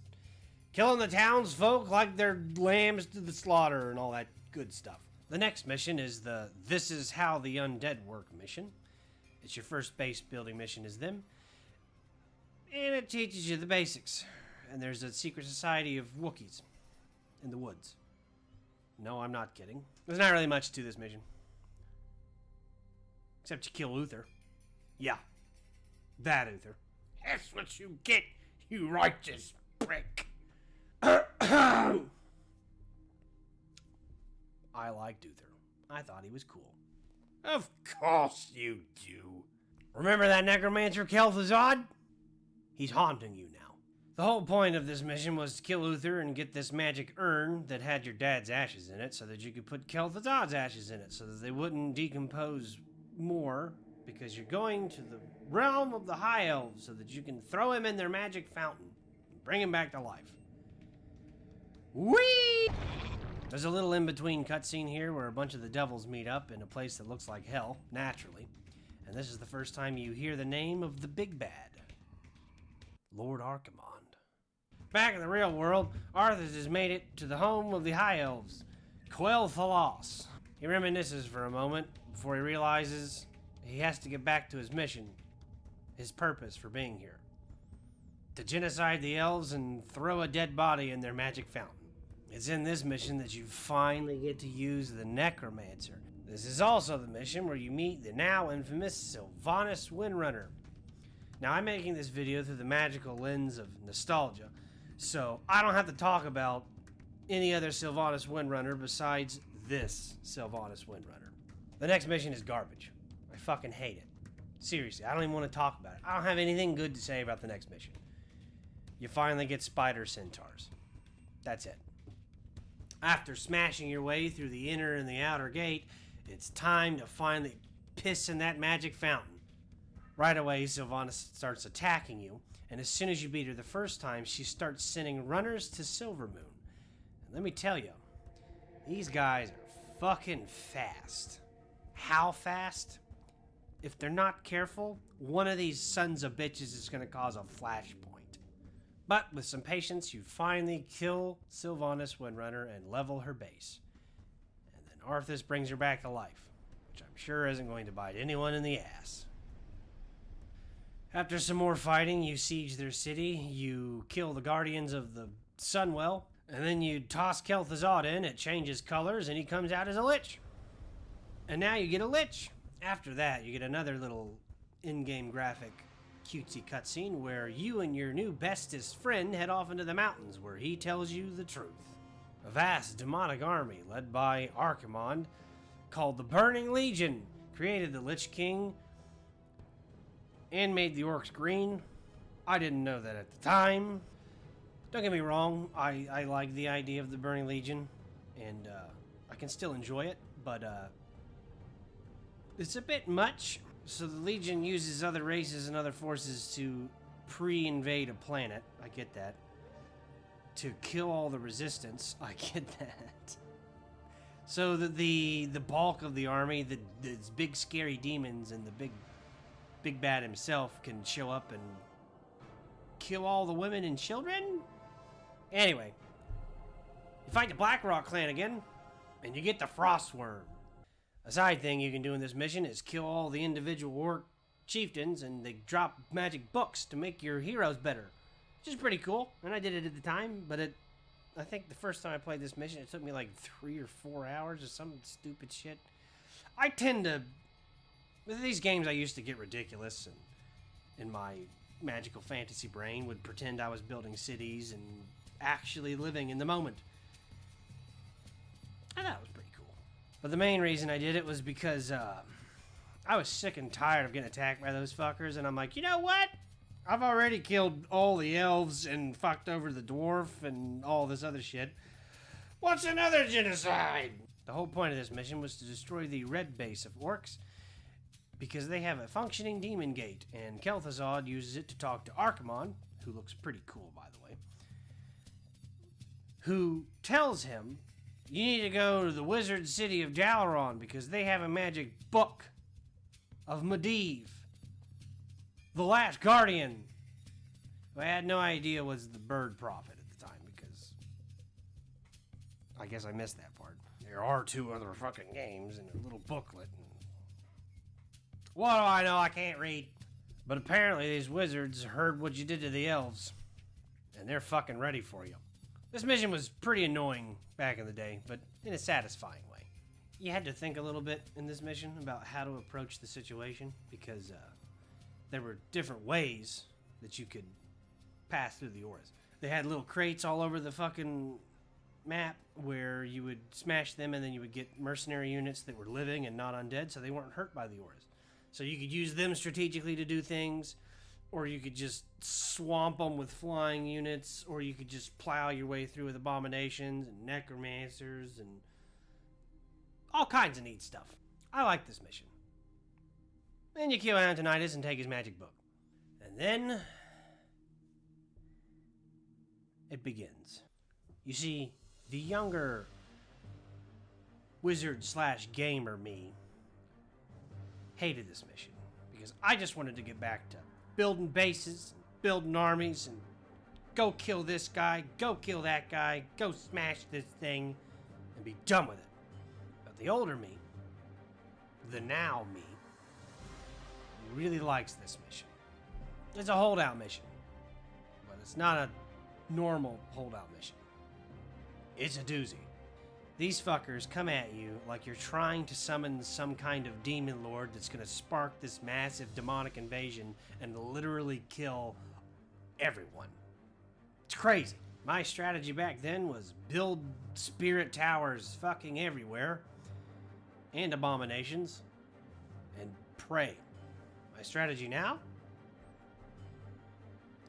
killing the townsfolk like they're lambs to the slaughter and all that good stuff. The next mission is the This Is How the Undead Work mission. It's your first base building mission is them. And it teaches you the basics. And there's a secret society of Wookiees in the woods. No, I'm not kidding. There's not really much to this mission. Except you kill Uther. Yeah. That Uther. That's what you get, you righteous prick. I liked Uther. I thought he was cool. Of course you do. Remember that necromancer Kel'Thuzad? He's haunting you now. The whole point of this mission was to kill Uther and get this magic urn that had your dad's ashes in it so that you could put Kel'Thuzad's ashes in it so that they wouldn't decompose more because you're going to the realm of the High Elves so that you can throw him in their magic fountain and bring him back to life. Whee! There's a little in-between cutscene here where a bunch of the devils meet up in a place that looks like hell, naturally. And this is the first time you hear the name of the big bad, Lord Archimonde. Back in the real world, Arthas has made it to the home of the High Elves, Quel'Thalas. He reminisces for a moment before he realizes he has to get back to his mission, his purpose for being here. To genocide the elves and throw a dead body in their magic fountain. It's in this mission that you finally get to use the Necromancer. This is also the mission where you meet the now infamous Sylvanas Windrunner. Now, I'm making this video through the magical lens of nostalgia, so I don't have to talk about any other Sylvanas Windrunner besides this Sylvanas Windrunner. The next mission is garbage. I fucking hate it. Seriously, I don't even want to talk about it. I don't have anything good to say about the next mission. You finally get spider centaurs. That's it. After smashing your way through the inner and the outer gate, it's time to finally piss in that magic fountain. Right away, Sylvanas starts attacking you, and as soon as you beat her the first time, she starts sending runners to Silvermoon. And let me tell you, these guys are fucking fast. How fast? If they're not careful, one of these sons of bitches is going to cause a flashpoint. But with some patience, you finally kill Sylvanas Windrunner and level her base. And then Arthas brings her back to life, which I'm sure isn't going to bite anyone in the ass. After some more fighting, you siege their city, you kill the guardians of the Sunwell, and then you toss Kel'Thuzad in, it changes colors, and he comes out as a lich. And now you get a lich. After that, you get another little in-game graphic cutesy cutscene where you and your new bestest friend head off into the mountains where he tells you the truth. A vast demonic army led by Archimonde called the Burning Legion created the Lich King and made the orcs green. I didn't know that at the time. Don't get me wrong, I like the idea of the Burning Legion, and I can still enjoy it, but it's a bit much. So the Legion uses other races and other forces to pre-invade a planet. I get that. To kill all the resistance. I get that. So that the bulk of the army, the big scary demons and the big bad himself can show up and kill all the women and children? Anyway, you fight the Blackrock clan again, and you get the Frostworm. A side thing you can do in this mission is kill all the individual orc chieftains, and they drop magic books to make your heroes better. Which is pretty cool, and I did it at the time, but I think the first time I played this mission, it took me like 3 or 4 hours or some stupid shit. I tend to... With these games, I used to get ridiculous, and in my magical fantasy brain would pretend I was building cities and actually living in the moment. I thought it was pretty cool. But the main reason I did it was because I was sick and tired of getting attacked by those fuckers, and I'm like, you know what? I've already killed all the elves and fucked over the dwarf and all this other shit. What's another genocide? The whole point of this mission was to destroy the red base of orcs because they have a functioning demon gate, and Kel'Thuzad uses it to talk to Archimonde, who looks pretty cool, by the way, who tells him, you need to go to the wizard city of Dalaran because they have a magic book of Medivh, the last guardian, who I had no idea was the bird prophet at the time, because I guess I missed that part. There are 2 other fucking games and a little booklet. What do I know? I can't read. But apparently these wizards heard what you did to the elves, and they're fucking ready for you. This mission was pretty annoying back in the day, but in a satisfying way. You had to think a little bit in this mission about how to approach the situation, because there were different ways that you could pass through the auras. They had little crates all over the fucking map where you would smash them and then you would get mercenary units that were living and not undead, so they weren't hurt by the auras. So you could use them strategically to do things, or you could just swamp them with flying units, or you could just plow your way through with abominations and necromancers and all kinds of neat stuff. I like this mission. Then you kill Antonidas and take his magic book. And then it begins. You see, the younger wizard/gamer me hated this mission because I just wanted to get back to building bases, building armies, and go kill this guy, go kill that guy, go smash this thing, and be done with it. But the older me, the now me, really likes this mission. It's a holdout mission, but it's not a normal holdout mission. It's a doozy. These fuckers come at you like you're trying to summon some kind of demon lord that's gonna spark this massive demonic invasion and literally kill everyone. It's crazy. My strategy back then was build spirit towers fucking everywhere, and abominations, and pray. My strategy now?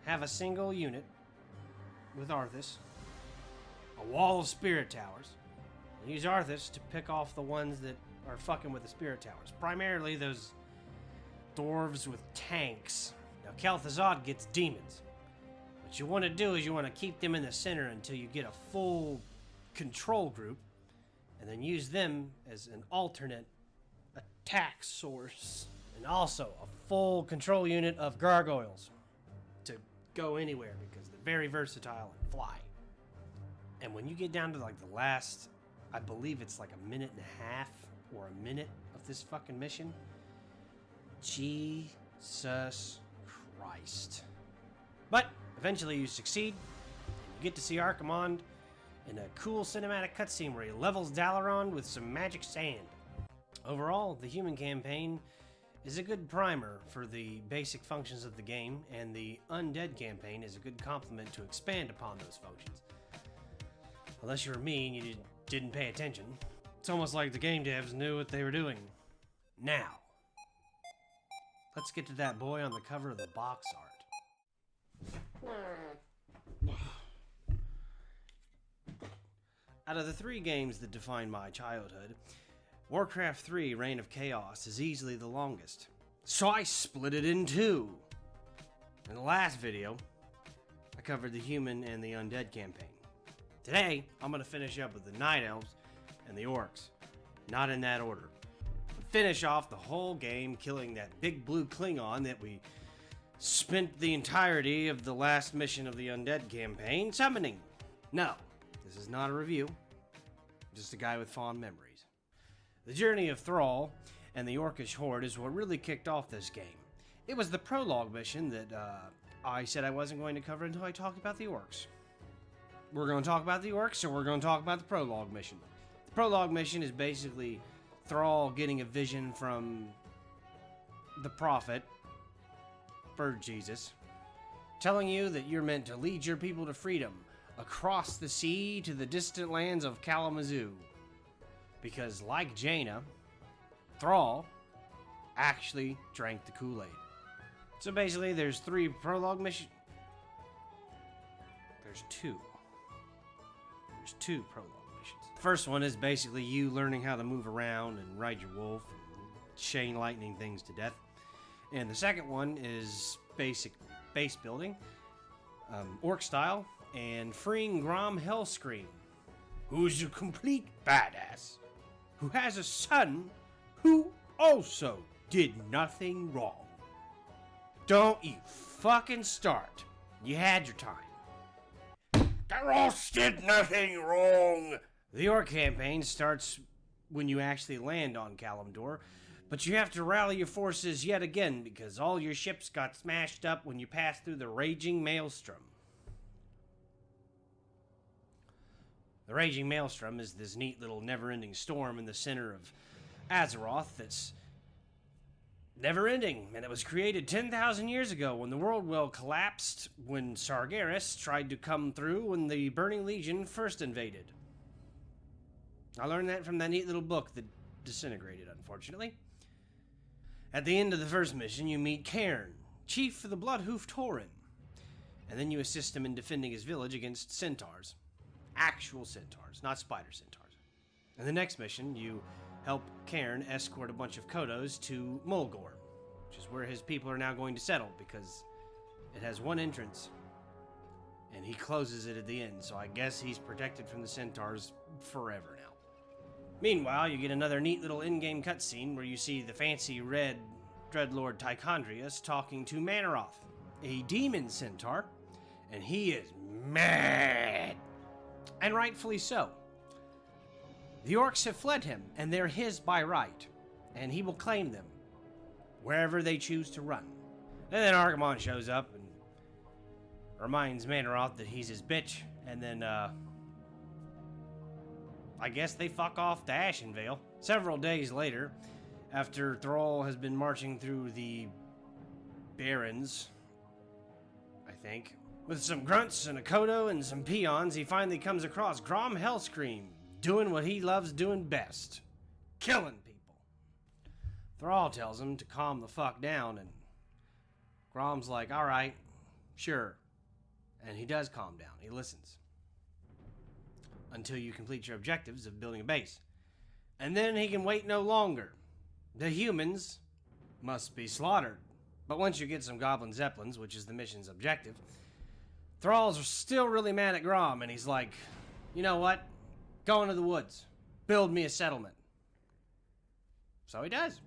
Have a single unit with Arthas, a wall of spirit towers, and use Arthas to pick off the ones that are fucking with the spirit towers. Primarily those dwarves with tanks. Now Kel'Thuzad gets demons. What you want to do is you want to keep them in the center until you get a full control group, and then use them as an alternate attack source. And also a full control unit of gargoyles to go anywhere because they're very versatile and fly. And when you get down to like the last, I believe it's like a minute and a half or a minute of this fucking mission, Jesus Christ. But eventually you succeed, and you get to see Archimonde in a cool cinematic cutscene where he levels Dalaran with some magic sand. Overall, the human campaign is a good primer for the basic functions of the game, and the undead campaign is a good complement to expand upon those functions. Unless you were me and you didn't pay attention. It's almost like the game devs knew what they were doing. Now, let's get to that boy on the cover of the box art. Out of the 3 games that defined my childhood, Warcraft 3 Reign of Chaos is easily the longest. So I split it in 2. In the last video, I covered the human and the undead campaign. Today, I'm going to finish up with the Night Elves and the Orcs. Not in that order. Finish off the whole game killing that big blue Klingon that we spent the entirety of the last mission of the Undead campaign summoning. No, this is not a review. Just a guy with fond memories. The journey of Thrall and the Orcish Horde is what really kicked off this game. It was the prologue mission that I said I wasn't going to cover until I talked about the Orcs. We're going to talk about the Orcs, or we're going to talk about the prologue mission. The prologue mission is basically Thrall getting a vision from the prophet, Bird Jesus, telling you that you're meant to lead your people to freedom across the sea to the distant lands of Kalamazoo. Because like Jaina, Thrall actually drank the Kool-Aid. So basically there's 3 prologue missions. There's 2 prologue missions. The first one is basically you learning how to move around and ride your wolf and chain lightning things to death. And the second one is basic base building, orc style, and freeing Grom Hellscream, Who's a complete badass. who has a son who also did nothing wrong. Don't you fucking start. You had your time. Taros did nothing wrong. The Orc campaign starts when you actually land on Kalimdor, but you have to rally your forces yet again because all your ships got smashed up when you passed through the Raging Maelstrom. The Raging Maelstrom is this neat little never-ending storm in the center of Azeroth that's never-ending, and it was created 10,000 years ago when the world well collapsed when Sargeras tried to come through when the Burning Legion first invaded. I learned that from that neat little book that disintegrated, unfortunately. At the end of the first mission, you meet Cairn, chief for the Bloodhoof Tauren, and then you assist him in defending his village against centaurs. Actual centaurs, not spider centaurs. In the next mission, you help Cairn escort a bunch of Kodos to Mulgore, which is where his people are now going to settle because it has one entrance, and he closes it at the end, so I guess he's protected from the centaurs forever now. Meanwhile, you get another neat little in-game cutscene where you see the fancy red Dreadlord Tychondrius talking to Manaroth, a demon centaur, and he is mad. And rightfully so. The orcs have fled him, and they're his by right, and he will claim them wherever they choose to run. And then Argamon shows up and reminds Manaroth that he's his bitch, and then, I guess they fuck off to Ashenvale. Several days later, after Thrall has been marching through the Barrens, I think, with some grunts and a Kodo and some peons, he finally comes across Grom Hellscream, doing what he loves doing best, killing people. Thrall tells him to calm the fuck down, and Grom's like, alright, sure. And he does calm down, he listens. Until you complete your objectives of building a base. And then he can wait no longer. The humans must be slaughtered. But once you get some Goblin Zeppelins, which is the mission's objective, Thrall's still really mad at Grom, and he's like, you know what? Go into the woods. Build me a settlement. So he does.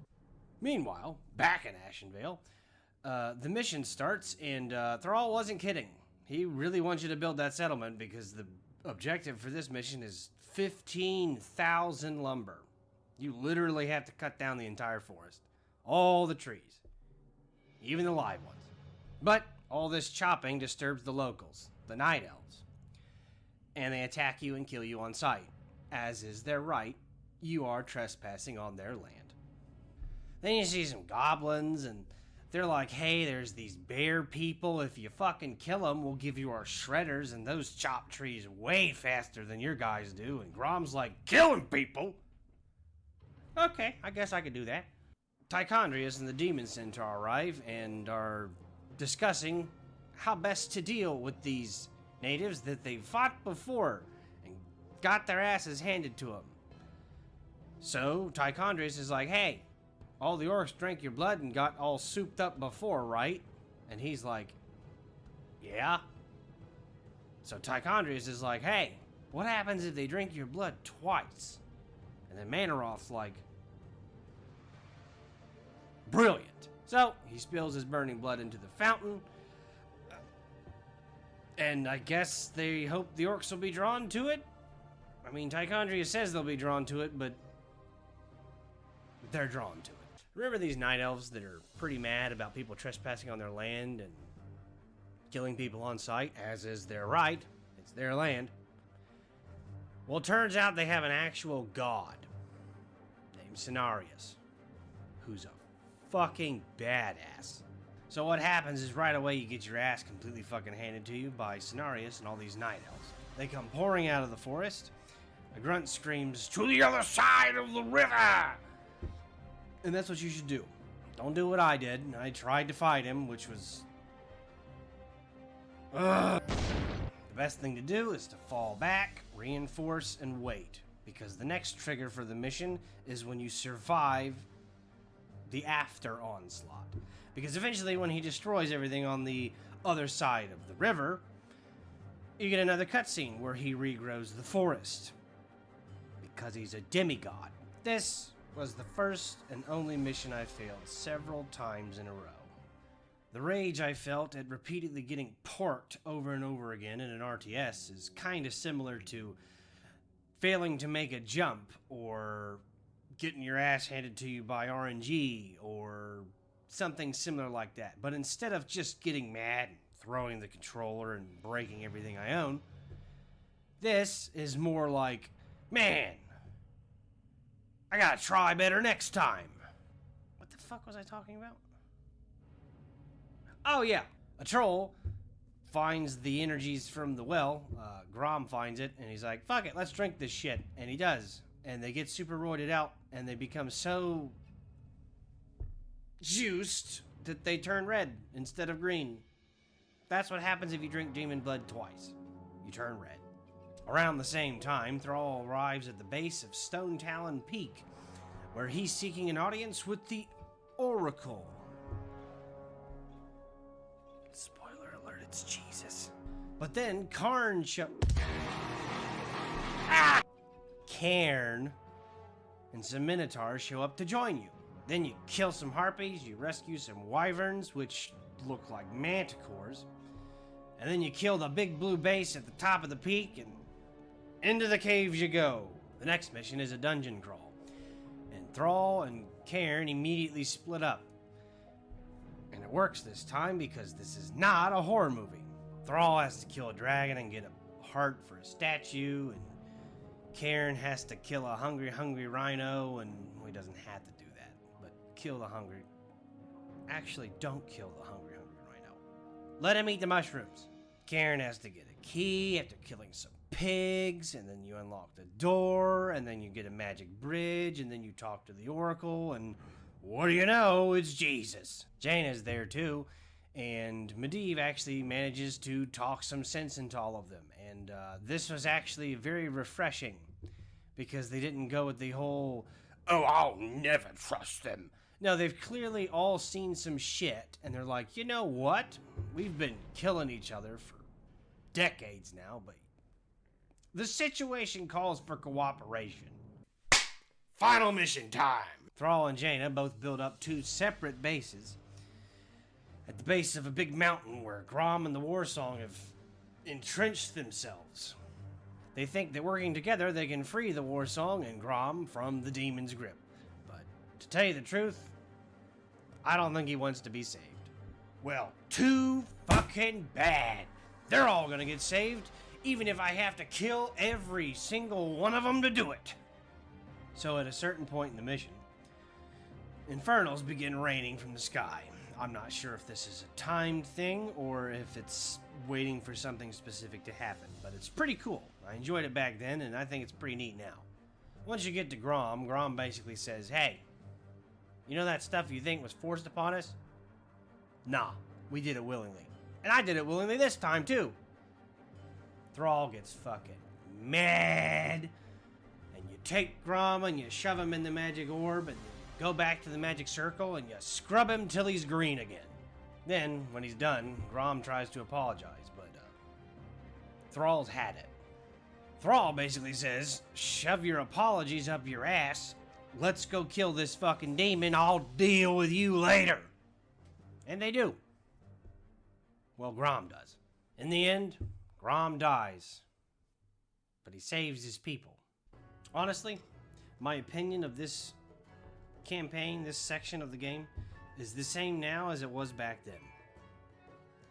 Meanwhile, back in Ashenvale, the mission starts, and Thrall wasn't kidding. He really wants you to build that settlement because the objective for this mission is 15,000 lumber. You literally have to cut down the entire forest. All the trees. Even the live ones. But all this chopping disturbs the locals, the Night Elves. And they attack you and kill you on sight. As is their right, you are trespassing on their land. Then you see some goblins, and they're like, hey, there's these bear people. If you fucking kill them, we'll give you our shredders, and those chop trees way faster than your guys do. And Grom's like, killing people? Okay, I guess I could do that. Tychondrius and the Demon Centaur arrive and are discussing how best to deal with these natives that they've fought before and got their asses handed to them. So Tychondrius is like, hey, all the orcs drank your blood and got all souped up before, right? And he's like, yeah. So Tychondrius is like, hey, what happens if they drink your blood twice? And then Manaroth's like, brilliant. So he spills his burning blood into the fountain. And I guess they hope the orcs will be drawn to it. I mean, Tychondrius says they'll be drawn to it, but they're drawn to it. Remember these night elves that are pretty mad about people trespassing on their land and killing people on sight, as is their right? It's their land. Well, it turns out they have an actual god named Cenarius, who's a fucking badass. So what happens is right away you get your ass completely fucking handed to you by Cenarius and all these night elves. They come pouring out of the forest. A grunt screams, "To the other side of the river!" And that's what you should do. Don't do what I did. I tried to fight him, which was... The best thing to do is to fall back, reinforce, and wait. Because the next trigger for the mission is when you survive the after onslaught. Because eventually when he destroys everything on the other side of the river, you get another cutscene where he regrows the forest. Because he's a demigod. This was the first and only mission I failed several times in a row. The rage I felt at repeatedly getting porked over and over again in an RTS is kind of similar to failing to make a jump, or getting your ass handed to you by RNG, or something similar like that. But instead of just getting mad and throwing the controller and breaking everything I own, this is more like, man, I gotta try better next time. What the fuck was I talking about? Oh yeah, a troll finds the energies from the well. Grom finds it, and he's like, fuck it, let's drink this shit. And he does. And they get super roided out, and they become so juiced that they turn red instead of green. That's what happens if you drink demon blood twice. You turn red. Around the same time, Thrall arrives at the base of Stone Talon Peak, where he's seeking an audience with the Oracle. Spoiler alert, it's Jesus. But then Cairn and some Minotaurs show up to join you. Then you kill some harpies, you rescue some wyverns, which look like manticores, and then you kill the big blue base at the top of the peak, and into the caves you go. The next mission is a dungeon crawl, and Thrall and Cairn immediately split up. And it works this time because this is not a horror movie. Thrall has to kill a dragon and get a heart for a statue, and Cairn has to kill a hungry rhino, and well, he doesn't have to do that, but kill the hungry... Actually, don't kill the hungry rhino. Let him eat the mushrooms. Cairn has to get a key after killing some pigs, and then you unlock the door, and then you get a magic bridge, and then you talk to the Oracle, and what do you know, it's Jesus. Jaina's there too, and Medivh actually manages to talk some sense into all of them, and this was actually very refreshing, because they didn't go with the whole, oh, I'll never trust them. No, they've clearly all seen some shit, and they're like, you know what? We've been killing each other for decades now, but the situation calls for cooperation. Final mission time! Thrall and Jaina both build up two separate bases at the base of a big mountain where Grom and the Warsong have entrenched themselves. They think that working together they can free the Warsong and Grom from the demon's grip. But to tell you the truth, I don't think he wants to be saved. Well, too fucking bad. They're all gonna get saved, even if I have to kill every single one of them to do it. So at a certain point in the mission, infernals begin raining from the sky. I'm not sure if this is a timed thing or if it's waiting for something specific to happen, but it's pretty cool. I enjoyed it back then, and I think it's pretty neat now. Once you get to Grom, Grom basically says, hey, you know that stuff you think was forced upon us? Nah, we did it willingly. And I did it willingly this time, too. Thrall gets fucking mad, and you take Grom and you shove him in the magic orb, and you go back to the magic circle, and you scrub him till he's green again. Then, when he's done, Grom tries to apologize, but Thrall's had it. Thrall basically says, shove your apologies up your ass, let's go kill this fucking demon, I'll deal with you later. And they do. Well, Grom does. In the end, Grom dies, but he saves his people. Honestly, my opinion of this campaign, this section of the game, is the same now as it was back then.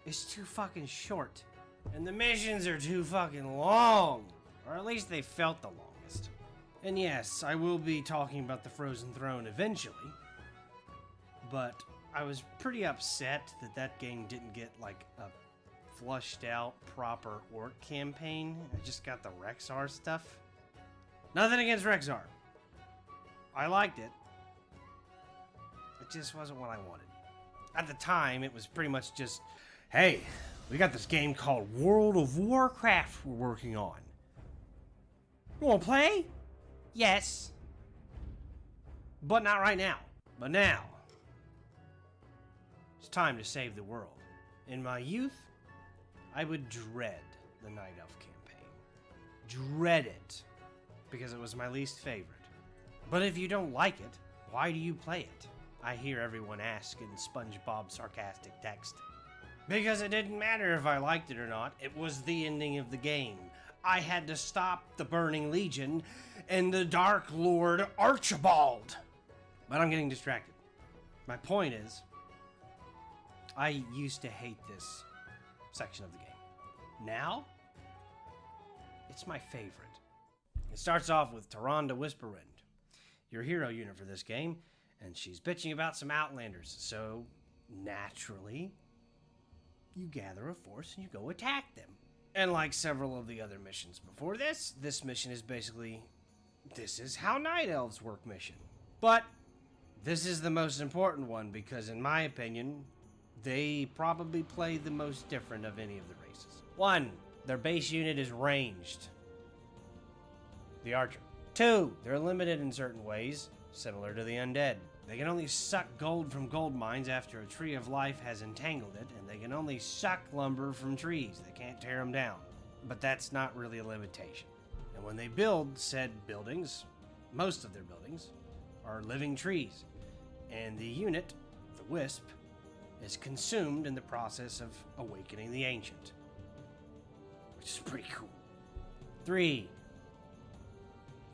It's too fucking short, and the missions are too fucking long, or at least they felt the longest. And yes, I will be talking about the Frozen Throne eventually, but I was pretty upset that that game didn't get like a flushed out proper orc campaign. I just got the Rexar stuff. Nothing against Rexar. I liked it. It just wasn't what I wanted. At the time, it was pretty much just, hey, we got this game called World of Warcraft we're working on. You wanna play? Yes. But not right now. But now, time to save the world. In my youth, I would dread the Night Elf campaign. Dread it, because it was my least favorite. But if you don't like it, why do you play it? I hear everyone ask in SpongeBob's sarcastic text. Because it didn't matter if I liked it or not, it was the ending of the game. I had to stop the Burning Legion and the Dark Lord Archibald. But I'm getting distracted. My point is, I used to hate this section of the game. Now, it's my favorite. It starts off with Tyrande Whisperwind, your hero unit for this game, and she's bitching about some Outlanders, so naturally, you gather a force and you go attack them. And like several of the other missions before this mission is basically, this is how Night Elves work mission. But this is the most important one because in my opinion, they probably play the most different of any of the races. 1, their base unit is ranged. The Archer. 2, they're limited in certain ways, similar to the Undead. They can only suck gold from gold mines after a tree of life has entangled it, and they can only suck lumber from trees. They can't tear them down. But that's not really a limitation. And when they build said buildings, most of their buildings are living trees. And the unit, the Wisp, is consumed in the process of awakening the Ancient. Which is pretty cool. 3,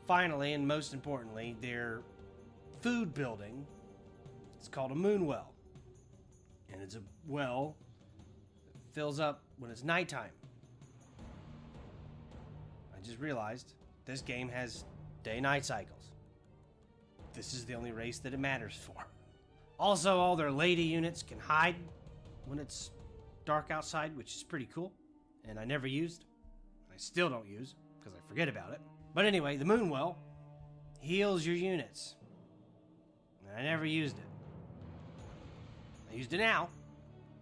finally, and most importantly, their food building, it's called a moon well. And it's a well that fills up when it's nighttime. I just realized this game has day-night cycles. This is the only race that it matters for. Also, all their lady units can hide when it's dark outside, which is pretty cool. And I never used. I still don't use, because I forget about it. But anyway, the moon well heals your units. And I never used it. I used it now,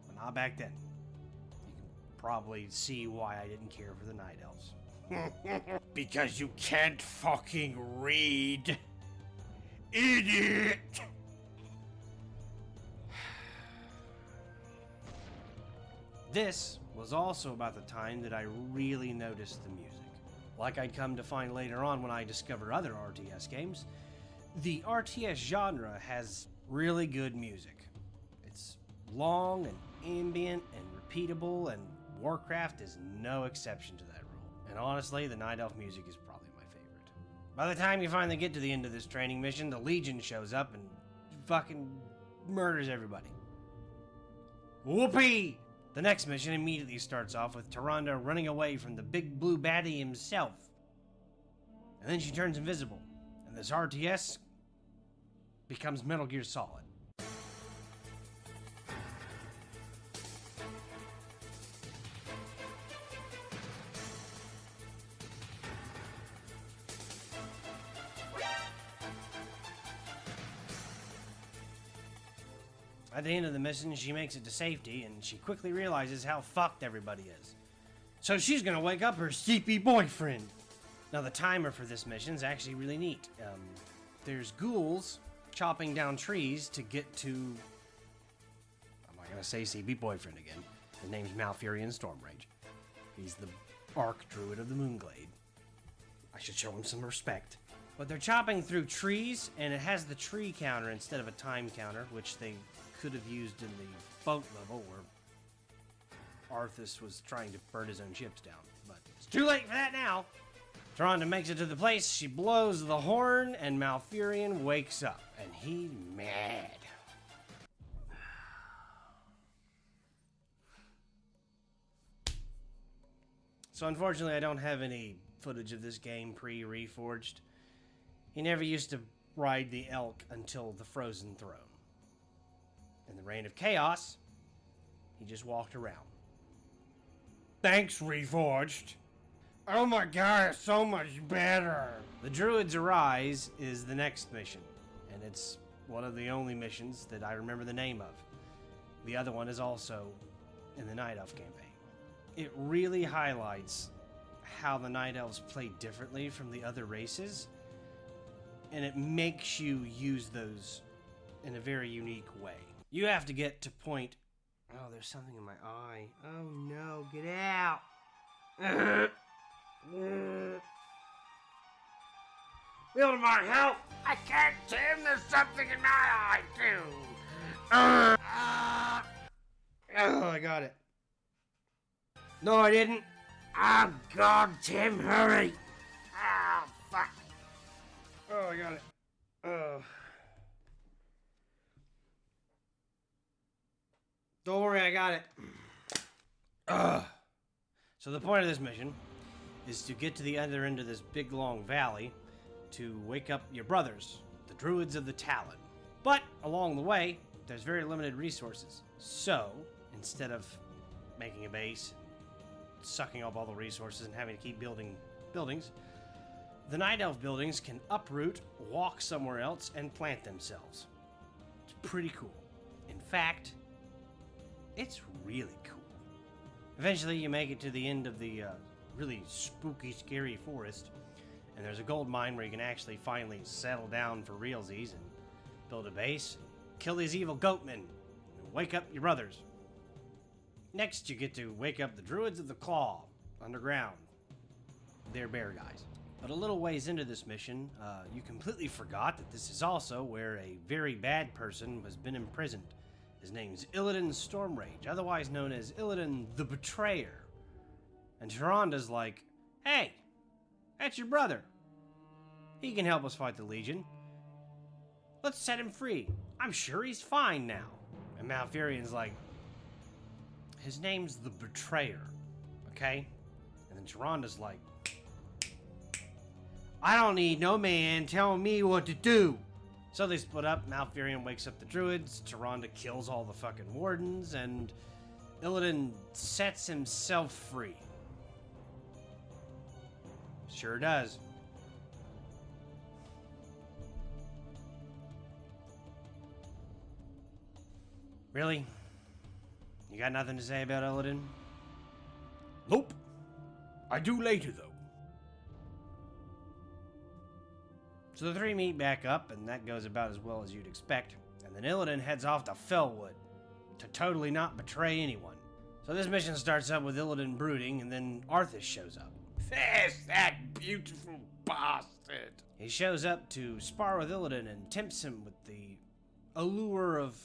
but not back then. You can probably see why I didn't care for the Night Elves. Because you can't fucking read. Idiot! This was also about the time that I really noticed the music. Like I'd come to find later on when I discover other RTS games, the RTS genre has really good music. It's long and ambient and repeatable, and Warcraft is no exception to that rule. And honestly, the Night Elf music is probably my favorite. By the time you finally get to the end of this training mission, the Legion shows up and fucking murders everybody. Whoopee! The next mission immediately starts off with Tyrande running away from the big blue baddie himself. And then she turns invisible, and this RTS becomes Metal Gear Solid. At the end of the mission, she makes it to safety, and she quickly realizes how fucked everybody is. So she's gonna wake up her sleepy boyfriend. Now the timer for this mission is actually really neat. There's ghouls chopping down trees to get to... I'm not gonna say CB boyfriend again. His name's Malfurion Stormrage. He's the Arc Druid of the Moonglade. I should show him some respect. But they're chopping through trees, and it has the tree counter instead of a time counter, which they could have used in the boat level where Arthas was trying to burn his own ships down. But it's too late for that now. Tyrande makes it to the place, she blows the horn, and Malfurion wakes up, and he's mad. So unfortunately, I don't have any footage of this game pre-reforged. He never used to ride the elk until the Frozen Throne. In the Reign of Chaos, he just walked around. Thanks, Reforged. Oh my god, it's so much better. The Druid's Arise is the next mission, and it's one of the only missions that I remember the name of. The other one is also in the Night Elf campaign. It really highlights how the Night Elves play differently from the other races, and it makes you use those in a very unique way. You have to get to point Oh, there's something in my eye. Oh no, get out! Wildemar, help! I can't, Tim. There's something in my eye, too. Oh, I got it. No, I didn't. Oh, God, Tim, hurry. Ah, fuck. Oh, I got it. Oh. Don't worry, I got it. So the point of this mission is to get to the other end of this big long valley to wake up your brothers, the Druids of the Talon. But along the way, there's very limited resources. So instead of making a base, sucking up all the resources and having to keep building buildings, the Night Elf buildings can uproot, walk somewhere else, and plant themselves. It's pretty cool. In fact, it's really cool. Eventually, you make it to the end of the really spooky, scary forest, and there's a gold mine where you can actually finally settle down for realsies and build a base, kill these evil goatmen, and wake up your brothers. Next, you get to wake up the Druids of the Claw underground. They're bear guys. But a little ways into this mission, you completely forgot that this is also where a very bad person has been imprisoned. His name's Illidan Stormrage, otherwise known as Illidan the Betrayer. And Sharonda's like, hey, that's your brother. He can help us fight the Legion. Let's set him free. I'm sure he's fine now. And Malfurion's like, his name's the Betrayer, okay? And then Sharonda's like, I don't need no man telling me what to do. So they split up. Malfurion wakes up the Druids. Sharonda kills all the fucking wardens, and Illidan sets himself free. Sure does. Really? You got nothing to say about Illidan? Nope. I do later, though. So the three meet back up, and that goes about as well as you'd expect. And then Illidan heads off to Fellwood to totally not betray anyone. So this mission starts up with Illidan brooding, and then Arthas shows up. There's that beautiful bastard. He shows up to spar with Illidan and tempts him with the allure of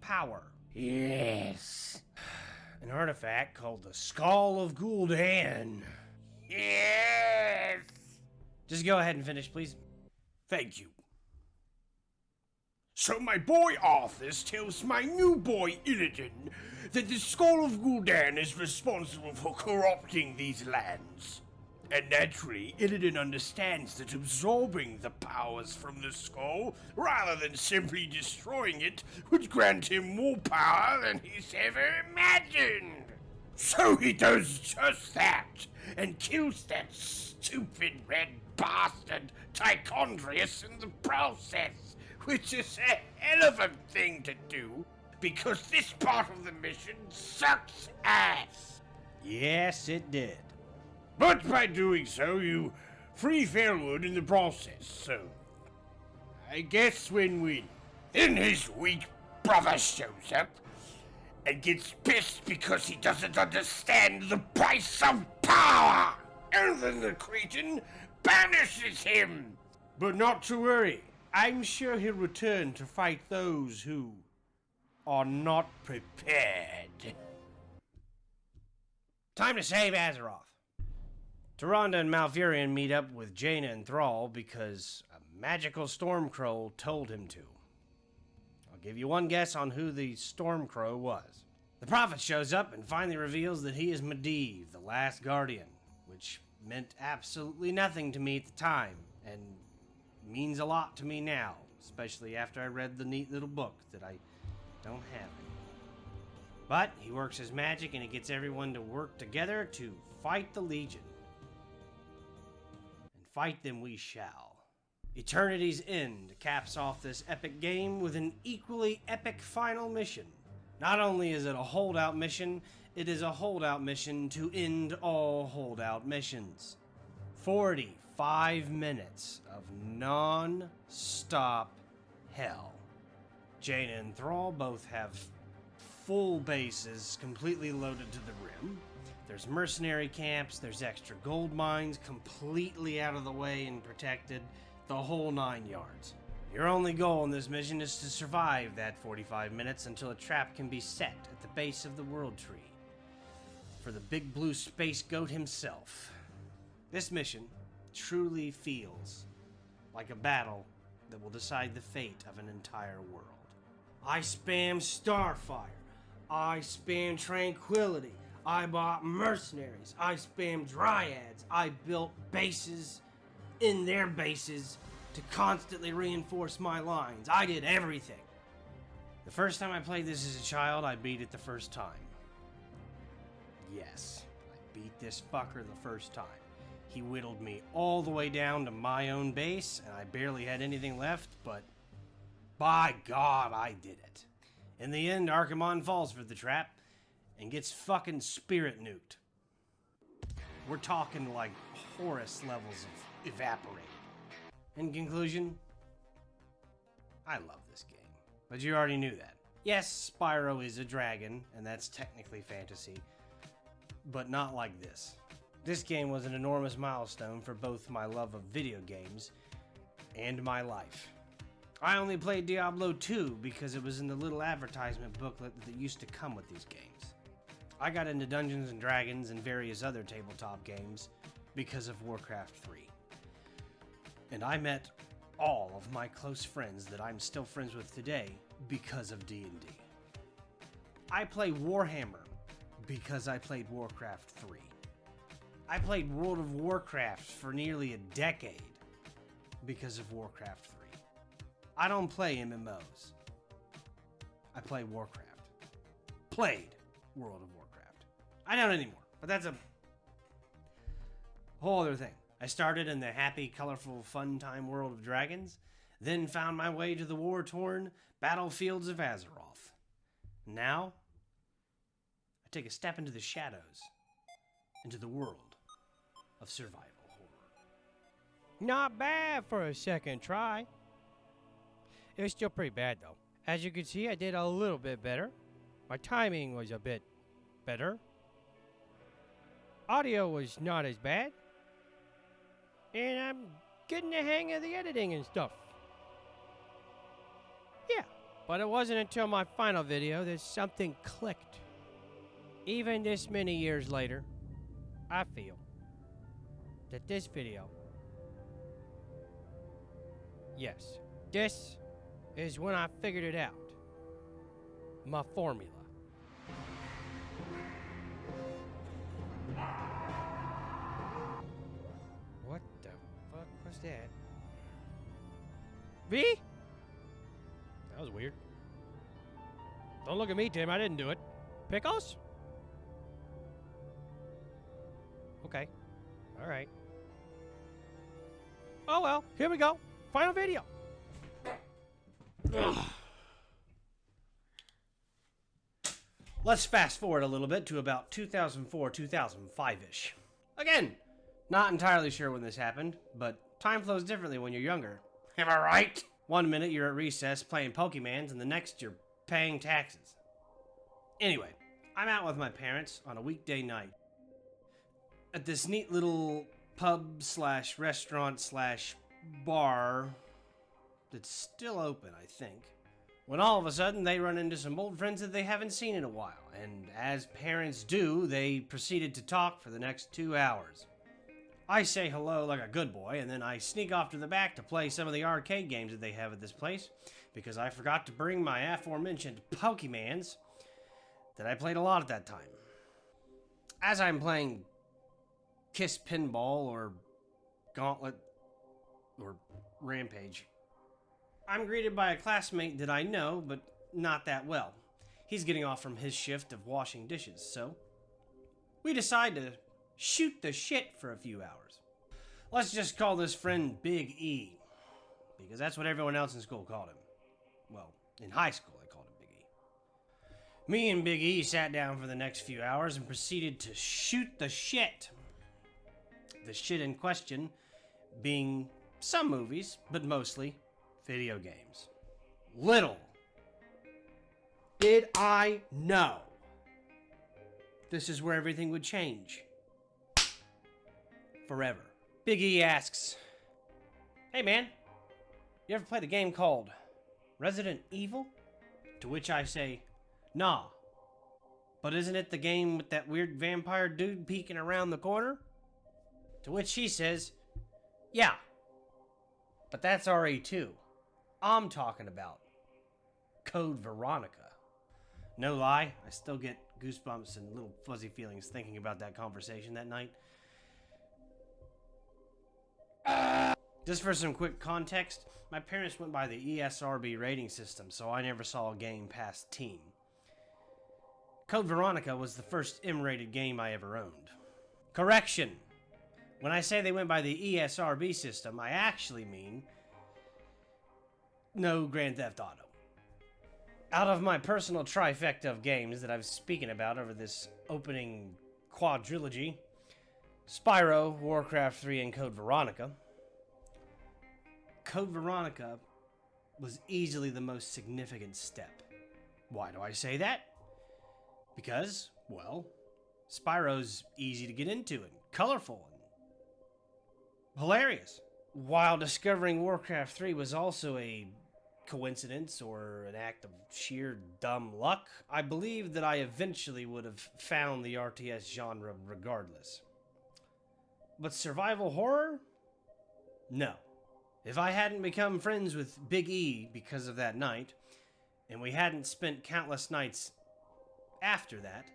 power. Yes. An artifact called the Skull of Gul'dan. Yes. Just go ahead and finish, please. Thank you. So my boy Arthas tells my new boy Illidan that the Skull of Gul'dan is responsible for corrupting these lands. And naturally, Illidan understands that absorbing the powers from the skull, rather than simply destroying it, would grant him more power than he's ever imagined. So he does just that, and kills that stupid red bastard Tichondrius in the process, which is a hell of a thing to do, because this part of the mission sucks ass. Yes, it did. But by doing so, you free Fellwood in the process, so I guess win-win. Then his weak brother shows up and gets pissed because he doesn't understand the price of power, and then the Cretan banishes him. But not to worry. I'm sure he'll return to fight those who are not prepared. Time to save Azeroth. Tyrande and Malfurion meet up with Jaina and Thrall because a magical Stormcrow told him to. I'll give you one guess on who the Stormcrow was. The Prophet shows up and finally reveals that he is Medivh, the last Guardian, which meant absolutely nothing to me at the time, and means a lot to me now, especially after I read the neat little book that I don't have anymore. But he works his magic and he gets everyone to work together to fight the Legion. And fight them we shall. Eternity's End caps off this epic game with an equally epic final mission. Not only is it a holdout mission, it is a holdout mission to end all holdout missions. 45 minutes of non-stop hell. Jaina and Thrall both have full bases completely loaded to the rim. There's mercenary camps, there's extra gold mines completely out of the way and protected, the whole 9 yards. Your only goal in this mission is to survive that 45 minutes until a trap can be set at the base of the world tree for the big blue space goat himself. This mission truly feels like a battle that will decide the fate of an entire world. I spam Starfire. I spam Tranquility. I bought mercenaries. I spammed dryads. I built bases in their bases to constantly reinforce my lines. I did everything. The first time I played this as a child, I beat it the first time. Yes, I beat this fucker the first time. He whittled me all the way down to my own base, and I barely had anything left, but by God, I did it. In the end, Archimon falls for the trap and gets fucking spirit nuked. We're talking like Horus levels of evaporated. In conclusion, I love this game, but you already knew that. Yes, Spyro is a dragon, and that's technically fantasy, but not like this. This game was an enormous milestone for both my love of video games and my life. I only played Diablo 2 because it was in the little advertisement booklet that used to come with these games. I got into Dungeons and Dragons and various other tabletop games because of Warcraft 3. And I met all of my close friends that I'm still friends with today because of D&D. I play Warhammer because I played Warcraft 3. I played World of Warcraft for nearly a decade because of Warcraft 3. I don't play MMOs. I play Warcraft. Played World of Warcraft. I don't anymore, but that's a whole other thing. I started in the happy, colorful, fun time world of dragons, then found my way to the war-torn battlefields of Azeroth. Now, I take a step into the shadows, into the world of survival horror. Not bad for a second try. It was still pretty bad though. As you can see, I did a little bit better. My timing was a bit better. Audio was not as bad. And I'm getting the hang of the editing and stuff. Yeah, but it wasn't until my final video that something clicked. Even this many years later, I feel that this video, yes, this is when I figured it out. My formula. What the fuck was that? V? That was weird. Don't look at me, Tim. I didn't do it. Pickles? Okay. All right. Oh well, here we go. Final video. Let's fast forward a little bit to about 2004, 2005-ish. Again, not entirely sure when this happened, but time flows differently when you're younger. Am I right? One minute you're at recess playing Pokemans, and the next you're paying taxes. Anyway, I'm out with my parents on a weekday night at this neat little pub/restaurant/bar that's still open, I think, when all of a sudden they run into some old friends that they haven't seen in a while, and as parents do, they proceeded to talk for the next 2 hours. I say hello like a good boy, and then I sneak off to the back to play some of the arcade games that they have at this place, because I forgot to bring my aforementioned Pokemans that I played a lot at that time. As I'm playing Kiss Pinball or Gauntlet or Rampage, I'm greeted by a classmate that I know, but not that well. He's getting off from his shift of washing dishes, so we decide to shoot the shit for a few hours. Let's just call this friend Big E, because that's what everyone else in school called him. Well, in high school they called him Big E. Me and Big E sat down for the next few hours and proceeded to shoot the shit. The shit in question being some movies, but mostly video games. Little, did I know this is where everything would change? Forever. Big E asks, "Hey man, you ever played a game called Resident Evil?" To which I say, "Nah. But isn't it the game with that weird vampire dude peeking around the corner?" To which he says, "Yeah. But that's RE2. I'm talking about Code Veronica." No lie, I still get goosebumps and little fuzzy feelings thinking about that conversation that night. Just for some quick context, my parents went by the ESRB rating system, so I never saw a game past teen. Code Veronica was the first M-rated game I ever owned. Correction! When I say they went by the ESRB system, I actually mean no Grand Theft Auto. Out of my personal trifecta of games that I've spoken about over this opening quadrilogy, Spyro, Warcraft 3, and Code Veronica, Code Veronica was easily the most significant step. Why do I say that? Because, well, Spyro's easy to get into and colorful and hilarious. While discovering Warcraft 3 was also a coincidence or an act of sheer dumb luck, I believe that I eventually would have found the RTS genre regardless. But survival horror? No. If I hadn't become friends with Big E because of that night, and we hadn't spent countless nights after that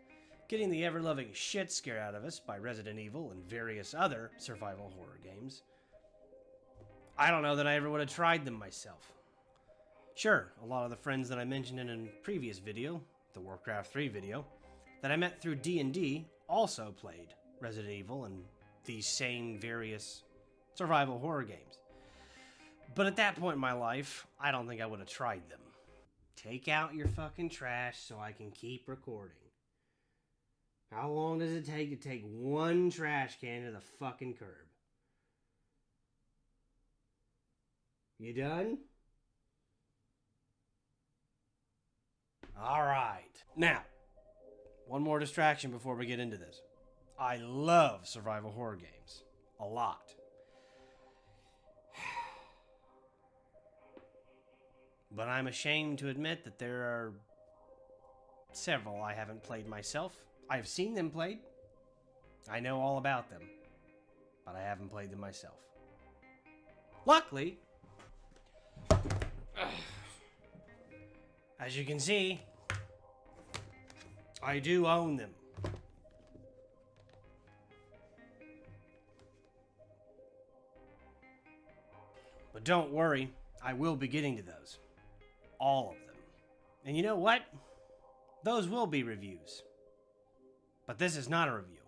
getting the ever-loving shit scared out of us by Resident Evil and various other survival horror games, I don't know that I ever would have tried them myself. Sure, a lot of the friends that I mentioned in a previous video, the Warcraft 3 video, that I met through D&D also played Resident Evil and these same various survival horror games. But at that point in my life, I don't think I would have tried them. Take out your fucking trash so I can keep recording. How long does it take to take one trash can to the fucking curb? You done? Alright. Now, one more distraction before we get into this. I love survival horror games. A lot. But I'm ashamed to admit that there are several I haven't played myself. I've seen them played. I know all about them. But I haven't played them myself. Luckily, as you can see, I do own them. But don't worry, I will be getting to those. All of them. And you know what? Those will be reviews. But this is not a review.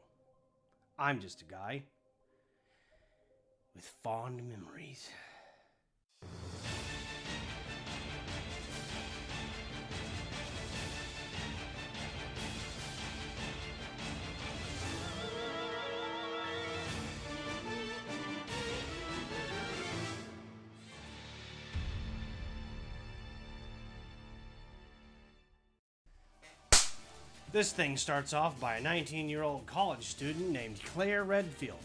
I'm just a guy with fond memories. This thing starts off by a 19-year-old college student named Claire Redfield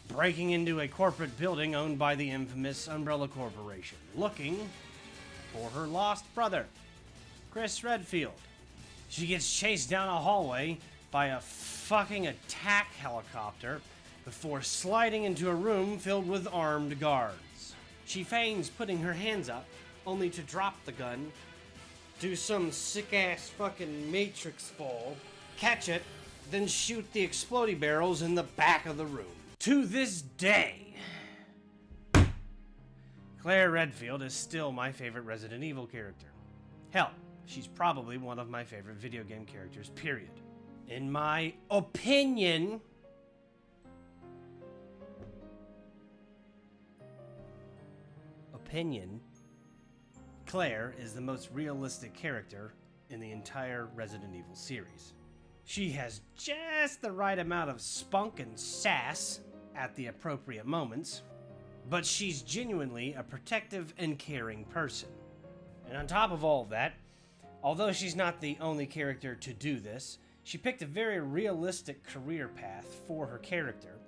breaking into a corporate building owned by the infamous Umbrella Corporation, looking for her lost brother, Chris Redfield. She gets chased down a hallway by a fucking attack helicopter before sliding into a room filled with armed guards. She feigns putting her hands up, only to drop the gun, do some sick-ass fucking Matrix fall, catch it, then shoot the explodey barrels in the back of the room. To this day, Claire Redfield is still my favorite Resident Evil character. Hell, she's probably one of my favorite video game characters, period. In my opinion, Claire is the most realistic character in the entire Resident Evil series. She has just the right amount of spunk and sass at the appropriate moments, but she's genuinely a protective and caring person. And on top of all of that, Although she's not the only character to do this, she picked a very realistic career path for her character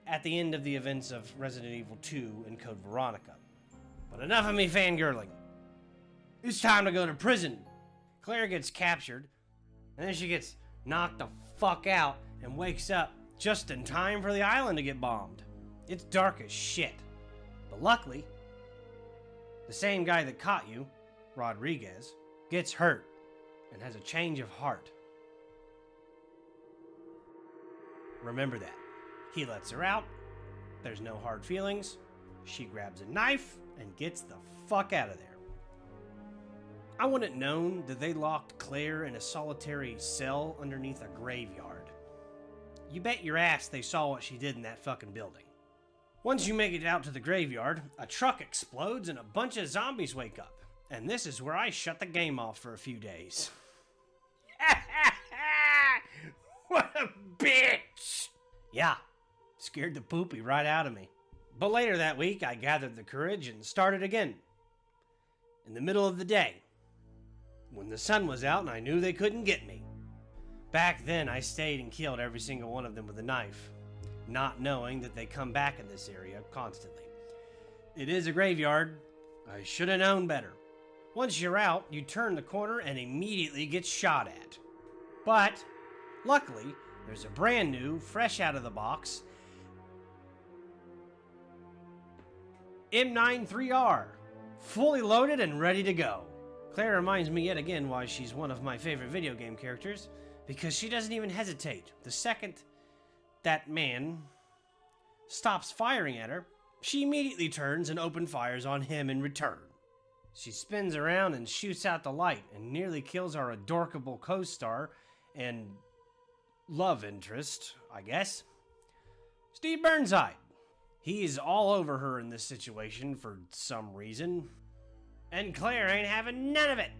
at the end of the events of Resident Evil 2 and Code Veronica. But enough of me fangirling. It's time to go to prison. Claire gets captured, and then she gets knocked the fuck out and wakes up just in time for the island to get bombed. It's dark as shit. But luckily, the same guy that caught you, Rodriguez, gets hurt and has a change of heart. Remember that. He lets her out. There's no hard feelings. She grabs a knife and gets the fuck out of there. I wouldn't known that they locked Claire in a solitary cell underneath a graveyard. You bet your ass they saw what she did in that fucking building. Once you make it out to the graveyard, a truck explodes and a bunch of zombies wake up. And this is where I shut the game off for a few days. What a bitch! Yeah, scared the poopy right out of me. But later that week, I gathered the courage and started again. In the middle of the day, when the sun was out and I knew they couldn't get me. Back then, I stayed and killed every single one of them with a knife, not knowing that they come back in this area constantly. It is a graveyard. I should have known better. Once you're out, you turn the corner and immediately get shot at. But luckily, there's a brand new, fresh out of the box M93R, fully loaded and ready to go. Claire reminds me yet again why she's one of my favorite video game characters, because she doesn't even hesitate. The second that man stops firing at her, she immediately turns and open fires on him in return. She spins around and shoots out the light and nearly kills our adorable co-star and love interest, I guess, Steve Burnside. He is all over her in this situation for some reason, and Claire ain't having none of it.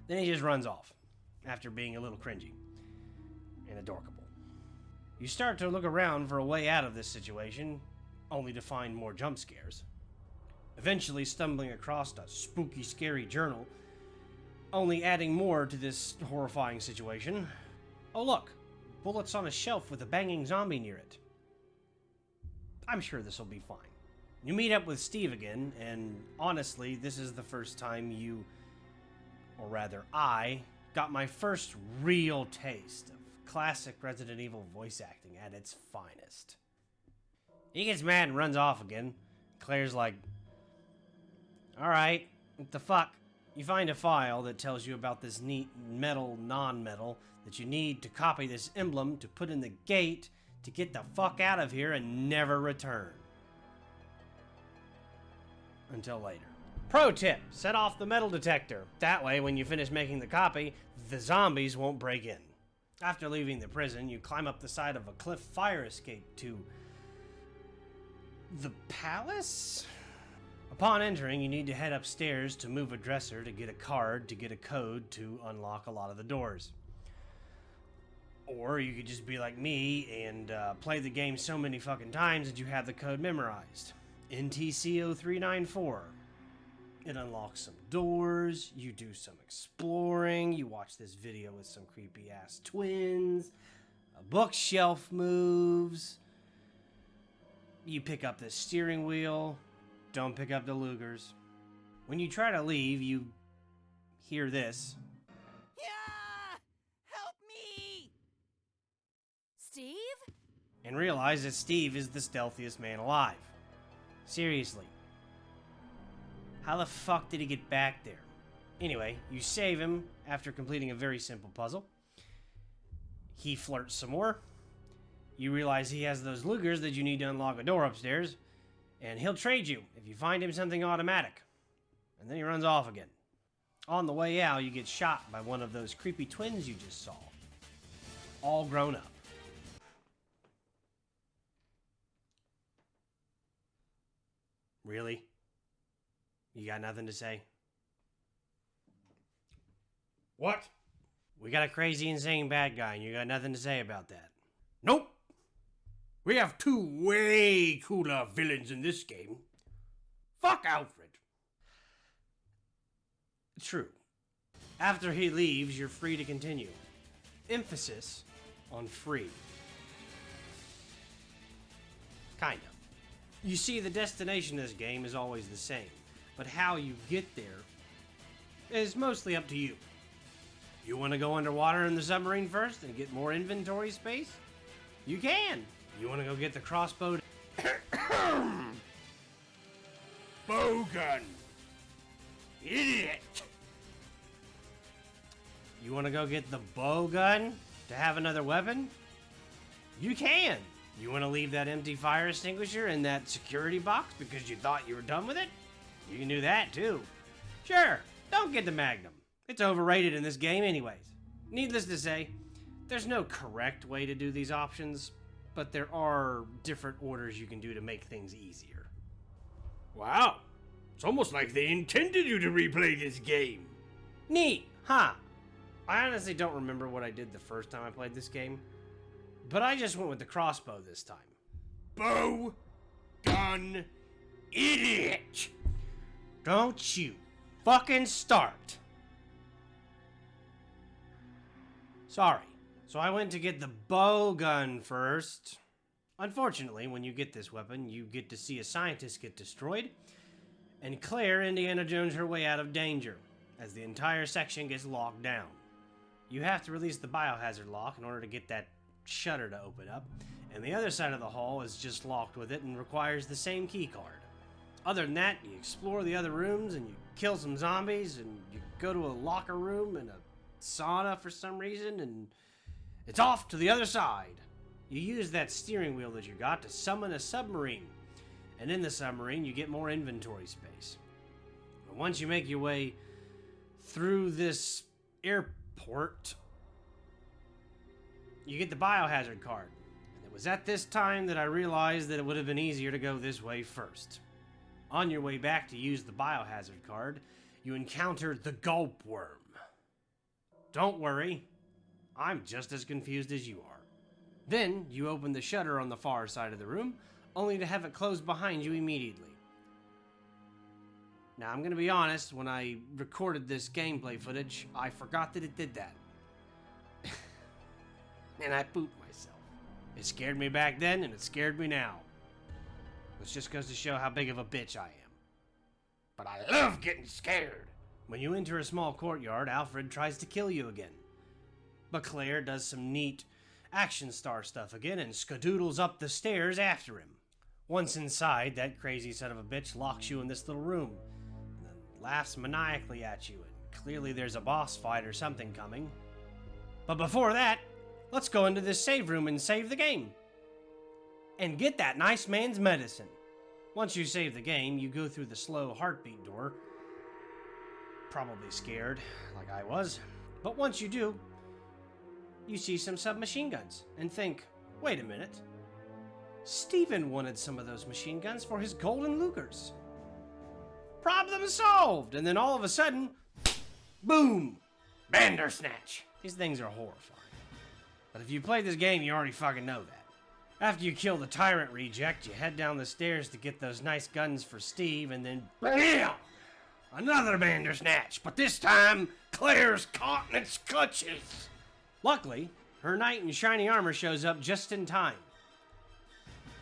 Then he just runs off after being a little cringy and adorable. You start to look around for a way out of this situation, only to find more jump scares. Eventually stumbling across a spooky, scary journal, only adding more to this horrifying situation. Oh look, bullets on a shelf with a banging zombie near it. I'm sure this will be fine. You meet up with Steve again, and honestly, this is the first time you, or rather I, got my first real taste of classic Resident Evil voice acting at its finest. He gets mad and runs off again. Claire's like, alright, what the fuck? You find a file that tells you about this neat metal non-metal that you need to copy this emblem to put in the gate to get the fuck out of here and never return. Until later. Pro tip, set off the metal detector. That way, when you finish making the copy, the zombies won't break in. After leaving the prison, you climb up the side of a cliff fire escape to the palace? Upon entering, you need to head upstairs to move a dresser to get a card to get a code to unlock a lot of the doors. Or you could just be like me and play the game so many fucking times that you have the code memorized. NTC0394. It unlocks some doors, you do some exploring, you watch this video with some creepy ass twins, a bookshelf moves, you pick up the steering wheel, don't pick up the Lugers. When you try to leave, you hear this. Yeah! Help me! Steve? And realize that Steve is the stealthiest man alive. Seriously. How the fuck did he get back there? Anyway, you save him after completing a very simple puzzle. He flirts some more. You realize he has those Lugers that you need to unlock a door upstairs. And he'll trade you if you find him something automatic. And then he runs off again. On the way out, you get shot by one of those creepy twins you just saw. All grown up. Really? You got nothing to say? What? We got a crazy, insane bad guy, and you got nothing to say about that. Nope. We have two way cooler villains in this game. Fuck Alfred. True. After he leaves, you're free to continue. Emphasis on free. Kinda. You see, the destination of this game is always the same, but how you get there is mostly up to you. You want to go underwater in the submarine first and get more inventory space? You can. You want to go get the crossbow? Bowgun! Idiot! You want to go get the bow gun to have another weapon? You can. You want to leave that empty fire extinguisher in that security box because you thought you were done with it? You can do that too. Sure, don't get the Magnum. It's overrated in this game anyways. Needless to say, there's no correct way to do these options, but there are different orders you can do to make things easier. Wow, it's almost like they intended you to replay this game. Neat, huh? I honestly don't remember what I did the first time I played this game, but I just went with the crossbow this time. Bow gun idiot! Don't you fucking start. Sorry. So I went to get the bow gun first. Unfortunately, when you get this weapon, you get to see a scientist get destroyed, and Claire, Indiana Jones, her way out of danger, as the entire section gets locked down. You have to release the biohazard lock in order to get that shutter to open up, and the other side of the hall is just locked with it and requires the same key card. Other than that, you explore the other rooms and you kill some zombies and you go to a locker room and a sauna for some reason, and it's off to the other side. You use that steering wheel that you got to summon a submarine, and in the submarine you get more inventory space. And once you make your way through this airport, you get the biohazard card. And it was at this time that I realized that it would have been easier to go this way first. On your way back to use the biohazard card, you encounter the gulp worm. Don't worry, I'm just as confused as you are. Then you open the shutter on the far side of the room, only to have it close behind you immediately. Now, I'm gonna be honest, when I recorded this gameplay footage, I forgot that it did that. And I pooped myself. It scared me back then, and it scared me now. Which just goes to show how big of a bitch I am. But I love getting scared. When you enter a small courtyard, Alfred tries to kill you again. But Claire does some neat action star stuff again and skadoodles up the stairs after him. Once inside, that crazy son of a bitch locks you in this little room and then laughs maniacally at you, and clearly there's a boss fight or something coming. But before that, let's go into this save room and save the game. And get that nice man's medicine. Once you save the game, you go through the slow heartbeat door. Probably scared, like I was. But once you do, you see some submachine guns and think, wait a minute. Steven wanted some of those machine guns for his golden Lugers. Problem solved! And then all of a sudden, boom! Bandersnatch! These things are horrifying. But if you played this game, you already fucking know that. After you kill the tyrant reject, you head down the stairs to get those nice guns for Steve, and then BAM! Another Bandersnatch, but this time, Claire's caught in its clutches. Luckily, her knight in shiny armor shows up just in time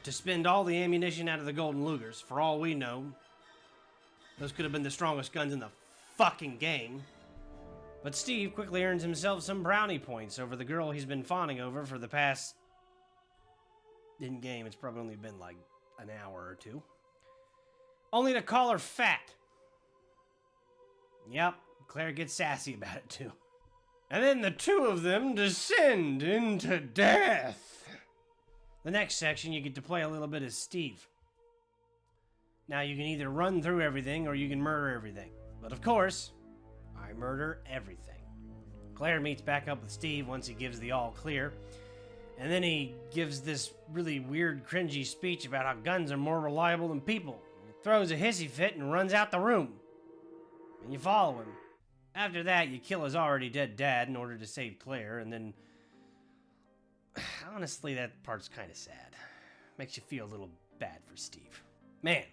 to spend all the ammunition out of the golden Lugers. For all we know, those could have been the strongest guns in the fucking game. But Steve quickly earns himself some brownie points over the girl he's been fawning over for the past... in-game, it's probably only been like an hour or two. Only to call her fat. Yep, Claire gets sassy about it too. And then the two of them descend into death. The next section, you get to play a little bit as Steve. Now, you can either run through everything or you can murder everything. But of course, I murder everything. Claire meets back up with Steve once he gives the all clear. And then he gives this really weird, cringy speech about how guns are more reliable than people. He throws a hissy fit and runs out the room. And you follow him. After that, you kill his already dead dad in order to save Claire, and then... honestly, that part's kind of sad. Makes you feel a little bad for Steve. Man,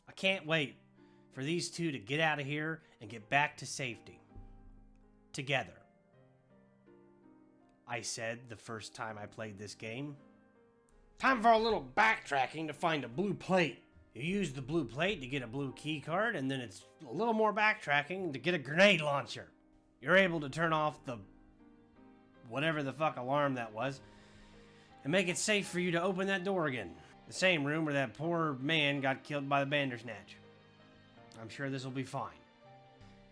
I can't wait for these two to get out of here and get back to safety. together. I said the first time I played this game. Time for a little backtracking to find a blue plate. You use the blue plate to get a blue key card, and then it's a little more backtracking to get a grenade launcher. You're able to turn off the whatever the fuck alarm that was and make it safe for you to open that door again. The same room where that poor man got killed by the Bandersnatch. I'm sure this will be fine.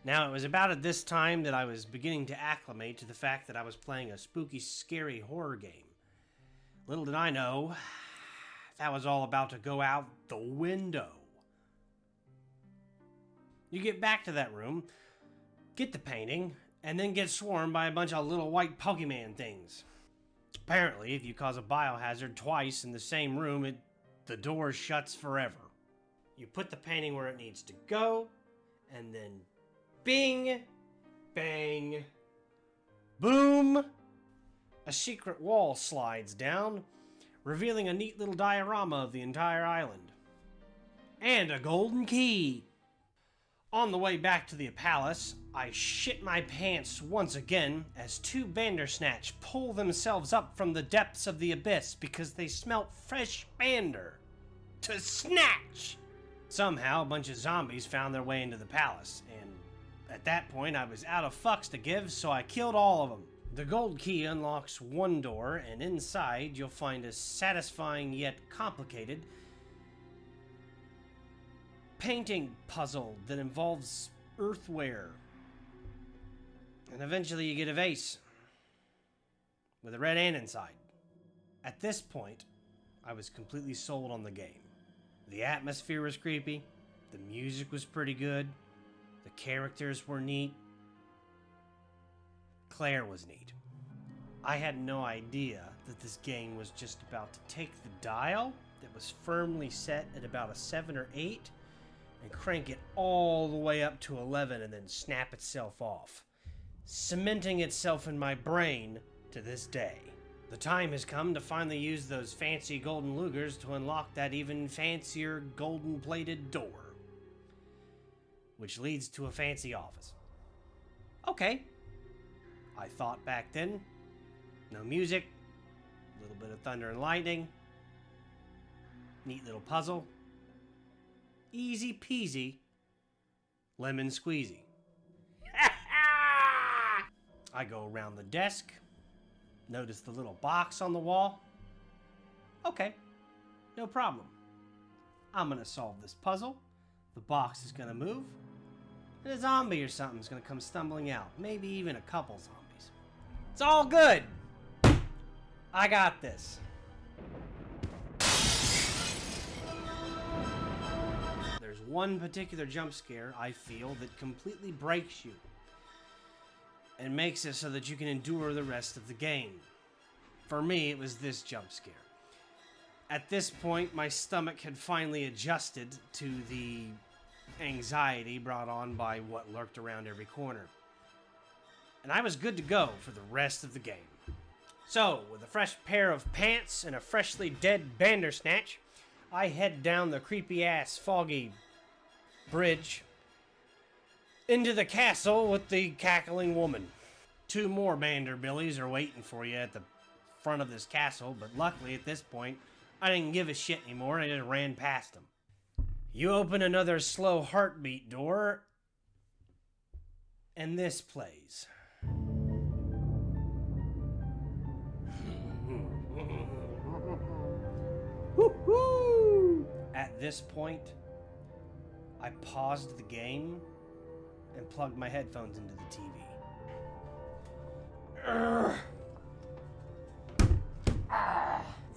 Now, it was about at this time that I was beginning to acclimate to the fact that I was playing a spooky, scary horror game. Little did I know, that was all about to go out the window. You get back to that room, get the painting, and then get swarmed by a bunch of little white Pokemon things. Apparently, if you cause a biohazard twice in the same room, the door shuts forever. You put the painting where it needs to go, and then bing, bang, boom, a secret wall slides down, revealing a neat little diorama of the entire island. And a golden key. On the way back to the palace, I shit my pants once again as two Bandersnatch pull themselves up from the depths of the abyss because they smelt fresh bander to snatch. Somehow, a bunch of zombies found their way into the palace, and at that point, I was out of fucks to give, so I killed all of them. The gold key unlocks one door, and inside you'll find a satisfying yet complicated painting puzzle that involves earthware. And eventually you get a vase with a red ant inside. At this point, I was completely sold on the game. The atmosphere was creepy, the music was pretty good, the characters were neat, Claire was neat. I had no idea that this game was just about to take the dial that was firmly set at about a 7 or 8 and crank it all the way up to 11 and then snap itself off, cementing itself in my brain to this day. The time has come to finally use those fancy golden lugers to unlock that even fancier golden-plated door, which leads to a fancy office. Okay, I thought back then. No music, a little bit of thunder and lightning, neat little puzzle, easy peasy, lemon squeezy. I go around the desk, notice the little box on the wall. Okay, no problem. I'm gonna solve this puzzle. The box is gonna move, and a zombie or something's gonna come stumbling out. Maybe even a couple zombies. It's all good. I got this. There's one particular jump scare I feel that completely breaks you and makes it so that you can endure the rest of the game. For me, it was this jump scare. At this point, my stomach had finally adjusted to the anxiety brought on by what lurked around every corner, and I was good to go for the rest of the game. So, with a fresh pair of pants and a freshly dead Bandersnatch, I head down the creepy-ass, foggy bridge into the castle with the cackling woman. 2 more Banderbillies are waiting for you at the front of this castle, but luckily at this point, I didn't give a shit anymore, and I just ran past them. You open another slow heartbeat door, and this plays. Woo-hoo! At this point, I paused the game and plugged my headphones into the TV.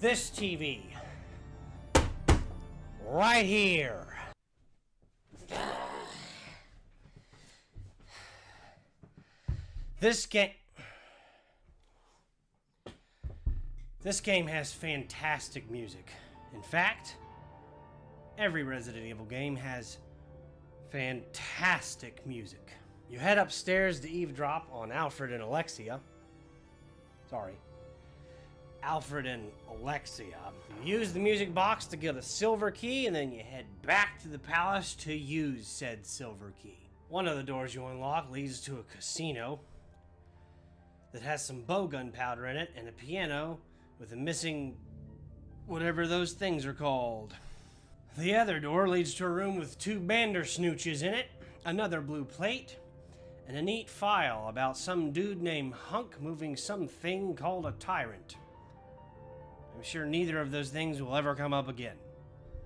This TV. Right here. This game has fantastic music. In fact, every Resident Evil game has fantastic music. You head upstairs to eavesdrop on Alfred and Alexia. Alfred and Alexia. You use the music box to get a silver key, and then you head back to the palace to use said silver key. One of the doors you unlock leads to a casino, that has some bowgun powder in it and a piano with a missing whatever those things are called. The other door leads to a room with 2 bandersnooches in it, another blue plate, and a neat file about some dude named Hunk moving something called a tyrant. I'm sure neither of those things will ever come up again.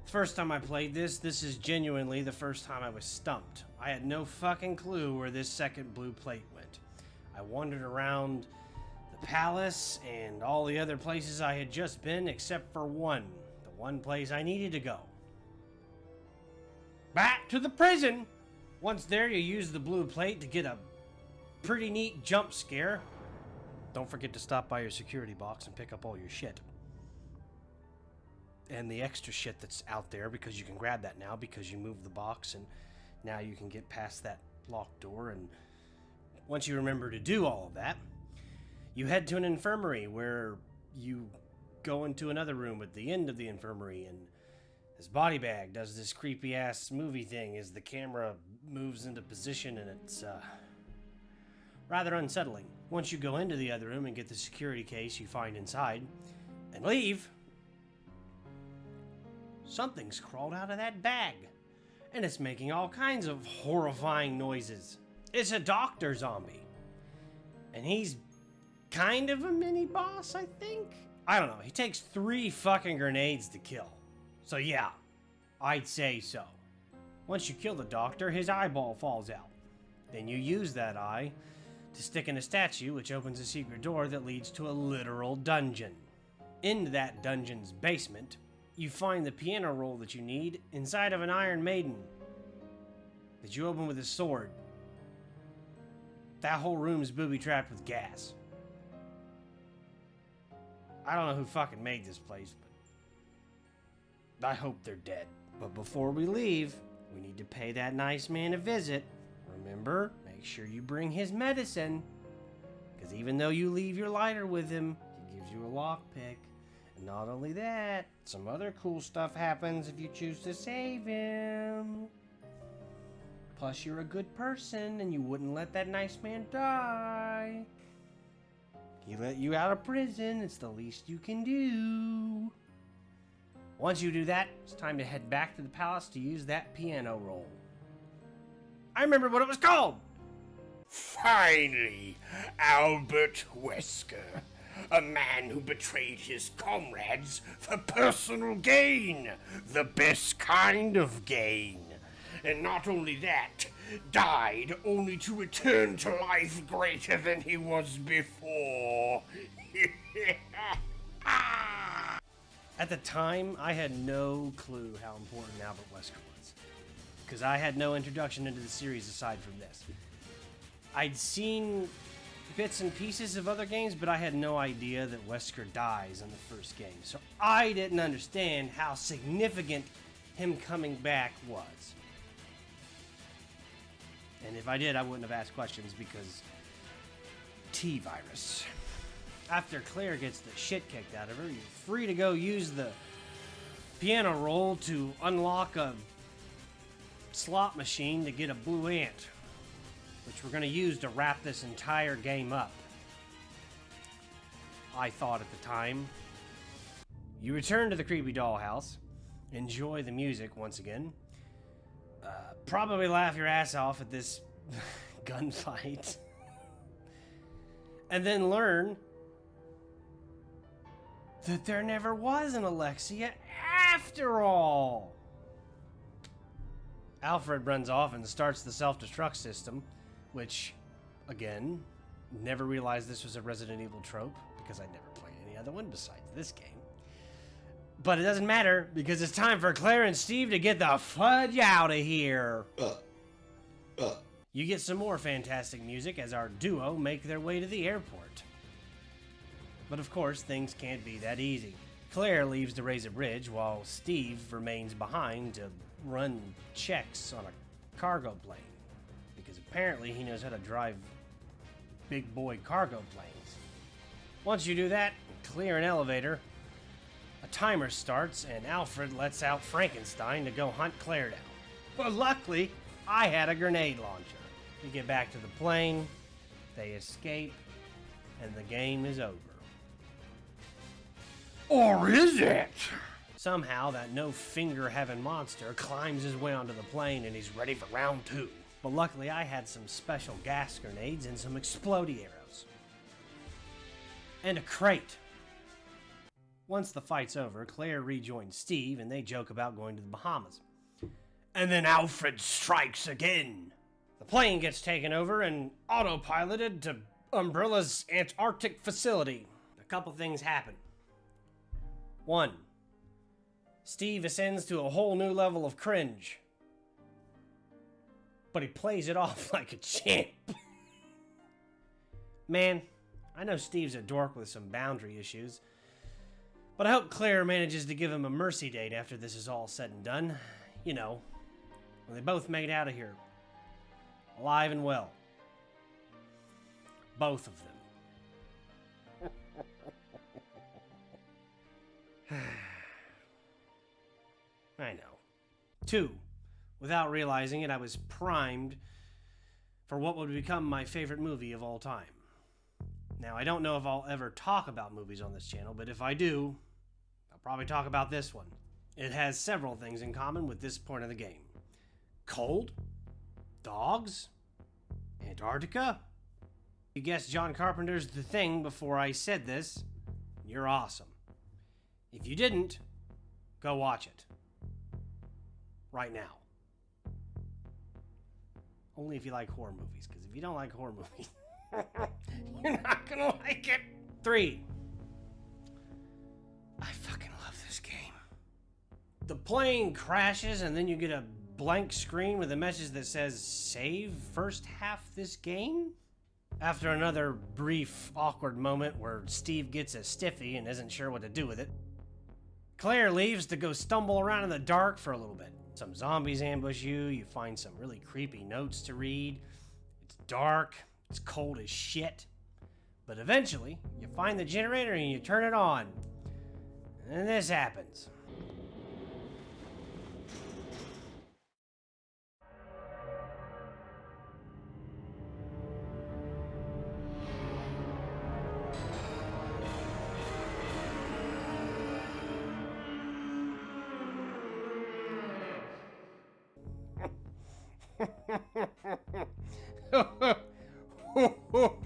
First time I played this is genuinely the first time I was stumped. I had no fucking clue where this second blue plate went. I wandered around the palace and all the other places I had just been except for one, the one place I needed to go. Back to the prison! Once there, you use the blue plate to get a pretty neat jump scare. Don't forget to stop by your security box and pick up all your shit. And the extra shit that's out there, because you can grab that now because you moved the box and now you can get past that locked door. And once you remember to do all of that, you head to an infirmary where you go into another room at the end of the infirmary, and this body bag does this creepy ass movie thing as the camera moves into position, and it's rather unsettling. Once you go into the other room and get the security case you find inside and leave, something's crawled out of that bag, and it's making all kinds of horrifying noises. It's a doctor zombie, and he's kind of a mini boss, I think. I don't know. He takes 3 fucking grenades to kill. So yeah, I'd say so. Once you kill the doctor, his eyeball falls out. Then you use that eye to stick in a statue, which opens a secret door that leads to a literal dungeon. In that dungeon's basement, you find the piano roll that you need inside of an Iron Maiden that you open with a sword. That whole room's booby-trapped with gas. I don't know who fucking made this place, but I hope they're dead. But before we leave, we need to pay that nice man a visit. Remember, make sure you bring his medicine, because even though you leave your lighter with him, he gives you a lockpick. And not only that, some other cool stuff happens if you choose to save him. Plus, you're a good person, and you wouldn't let that nice man die. He let you out of prison. It's the least you can do. Once you do that, it's time to head back to the palace to use that piano roll. I remember what it was called! Finally, Albert Wesker. A man who betrayed his comrades for personal gain. The best kind of gain. And not only that, died only to return to life greater than he was before. At the time, I had no clue how important Albert Wesker was, because I had no introduction into the series aside from this. I'd seen bits and pieces of other games, but I had no idea that Wesker dies in the first game, so I didn't understand how significant him coming back was. And if I did, I wouldn't have asked questions, because T-virus. After Claire gets the shit kicked out of her, you're free to go use the piano roll to unlock a slot machine to get a blue ant, which we're going to use to wrap this entire game up. I thought at the time. You return to the creepy dollhouse, enjoy the music once again, probably laugh your ass off at this gunfight, and then learn that there never was an Alexia after all. Alfred runs off and starts the self-destruct system, which, again, never realized this was a Resident Evil trope, because I'd never played any other one besides this game. But it doesn't matter, because it's time for Claire and Steve to get the fudge out of here. You get some more fantastic music as our duo make their way to the airport. But of course, things can't be that easy. Claire leaves to raise a bridge while Steve remains behind to run checks on a cargo plane, because apparently he knows how to drive big boy cargo planes. Once you do that, clear an elevator, a timer starts, and Alfred lets out Frankenstein to go hunt Claire down. But luckily, I had a grenade launcher. You get back to the plane, they escape, and the game is over. Or is it? Somehow, that no-finger-having monster climbs his way onto the plane and he's ready for round 2. But luckily, I had some special gas grenades and some explodey arrows. And a crate. Once the fight's over, Claire rejoins Steve and they joke about going to the Bahamas. And then Alfred strikes again. The plane gets taken over and autopiloted to Umbrella's Antarctic facility. A couple things happen. 1. Steve ascends to a whole new level of cringe. But he plays it off like a champ. Man, I know Steve's a dork with some boundary issues, but I hope Claire manages to give him a mercy date after this is all said and done. You know, when they both make it out of here. Alive and well. Both of them. I know. 2. Without realizing it, I was primed for what would become my favorite movie of all time. Now, I don't know if I'll ever talk about movies on this channel, but if I do, I'll probably talk about this one. It has several things in common with this point of the game. Cold, dogs, Antarctica. You guessed John Carpenter's The Thing before I said this. You're awesome. If you didn't, go watch it. Right now. Only if you like horror movies, because if you don't like horror movies, you're not gonna like it. 3. I fucking love this game. The plane crashes and then you get a blank screen with a message that says, save first half this game? After another brief, awkward moment where Steve gets a stiffy and isn't sure what to do with it, Claire leaves to go stumble around in the dark for a little bit. Some zombies ambush you, you find some really creepy notes to read. It's dark, it's cold as shit. But eventually, you find the generator and you turn it on. And then this happens.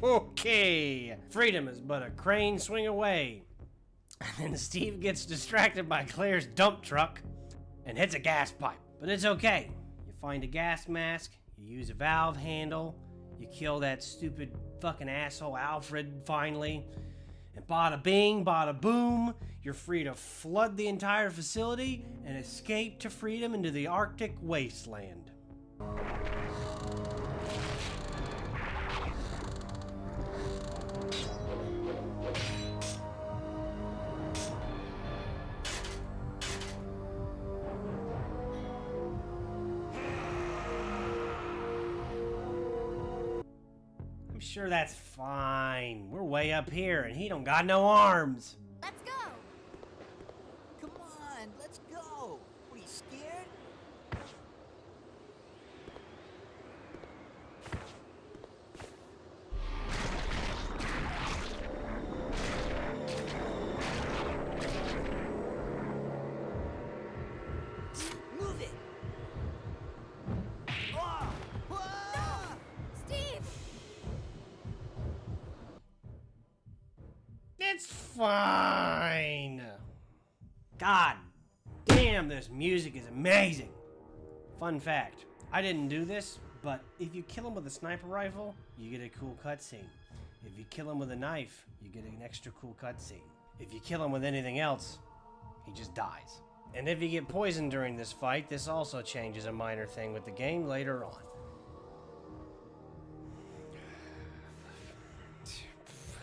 Okay. Freedom is but a crane swing away. And then Steve gets distracted by Claire's dump truck and hits a gas pipe. But it's okay. You find a gas mask, you use a valve handle, you kill that stupid fucking asshole Alfred finally, and bada bing, bada boom, you're free to flood the entire facility and escape to freedom into the Arctic wasteland. I'm sure that's fine. We're way up here and he don't got no arms. Let's go! Come on, let's go! What, are you scared? Move it! Ah! Ah! Steve! It's fine. God damn, this music is amazing. Fun fact, I didn't do this, but if you kill him with a sniper rifle, you get a cool cutscene. If you kill him with a knife, you get an extra cool cutscene. If you kill him with anything else, he just dies. And if you get poisoned during this fight, this also changes a minor thing with the game later on.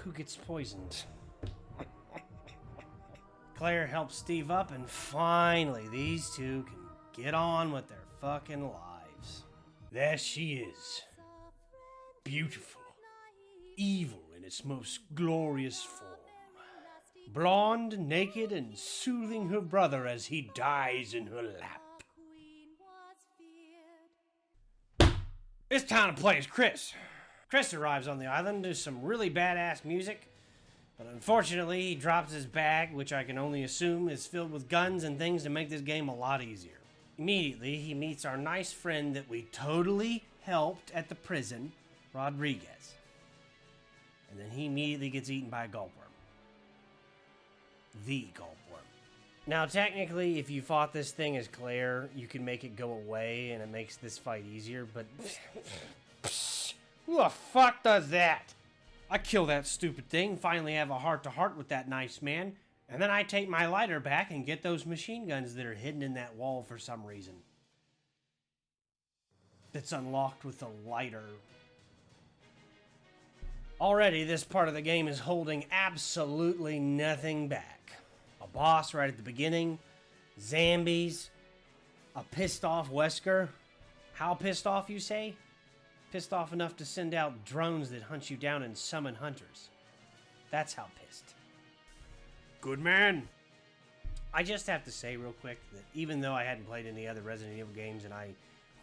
Who gets poisoned? Claire helps Steve up, and finally, these two can get on with their fucking lives. There she is. Beautiful. Evil in its most glorious form. Blonde, naked, and soothing her brother as he dies in her lap. It's time to play as Chris. Chris arrives on the island to some really badass music, but unfortunately he drops his bag, which I can only assume is filled with guns and things to make this game a lot easier. Immediately, he meets our nice friend that we totally helped at the prison, Rodriguez. And then he immediately gets eaten by a gulpworm. The gulpworm. Now, technically, if you fought this thing as Claire, you can make it go away and it makes this fight easier, but who the fuck does that? I kill that stupid thing, finally have a heart-to-heart with that nice man, and then I take my lighter back and get those machine guns that are hidden in that wall for some reason. That's unlocked with a lighter. Already, this part of the game is holding absolutely nothing back. A boss right at the beginning, zombies, a pissed off Wesker. How pissed off, you say? Pissed off enough to send out drones that hunt you down and summon hunters. That's how pissed. Good man. I just have to say real quick that even though I hadn't played any other Resident Evil games and I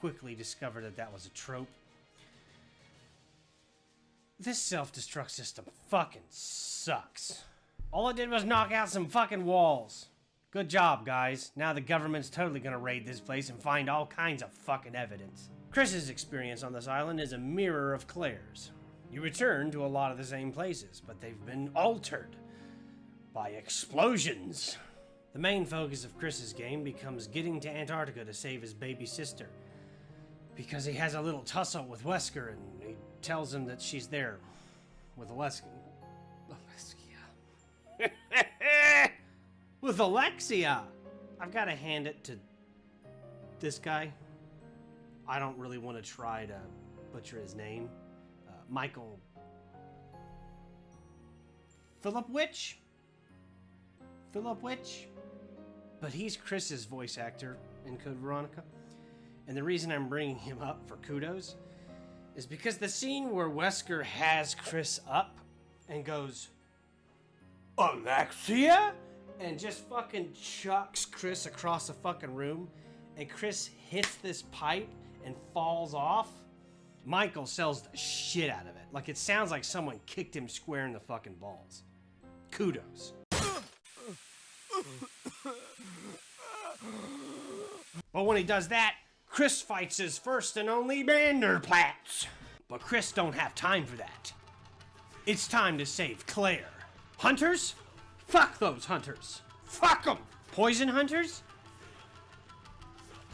quickly discovered that that was a trope, this self-destruct system fucking sucks. All it did was knock out some fucking walls. Good job, guys. Now the government's totally gonna raid this place and find all kinds of fucking evidence. Chris's experience on this island is a mirror of Claire's. You return to a lot of the same places, but they've been altered by explosions. The main focus of Chris's game becomes getting to Antarctica to save his baby sister, because he has a little tussle with Wesker and he tells him that she's there with Alessia. With Alexia! I've got to hand it to this guy. I don't really want to try to butcher his name. Michael Philipwich? But he's Chris's voice actor in Code Veronica. And the reason I'm bringing him up for kudos is because the scene where Wesker has Chris up and goes, Alexia? And just fucking chucks Chris across the fucking room, and Chris hits this pipe and falls off. Michael sells the shit out of it. Like, it sounds like someone kicked him square in the fucking balls. Kudos. But when he does that, Chris fights his first and only Vanderplatz. But Chris don't have time for that. It's time to save Claire. Hunters? Fuck those hunters. Fuck them. Poison hunters?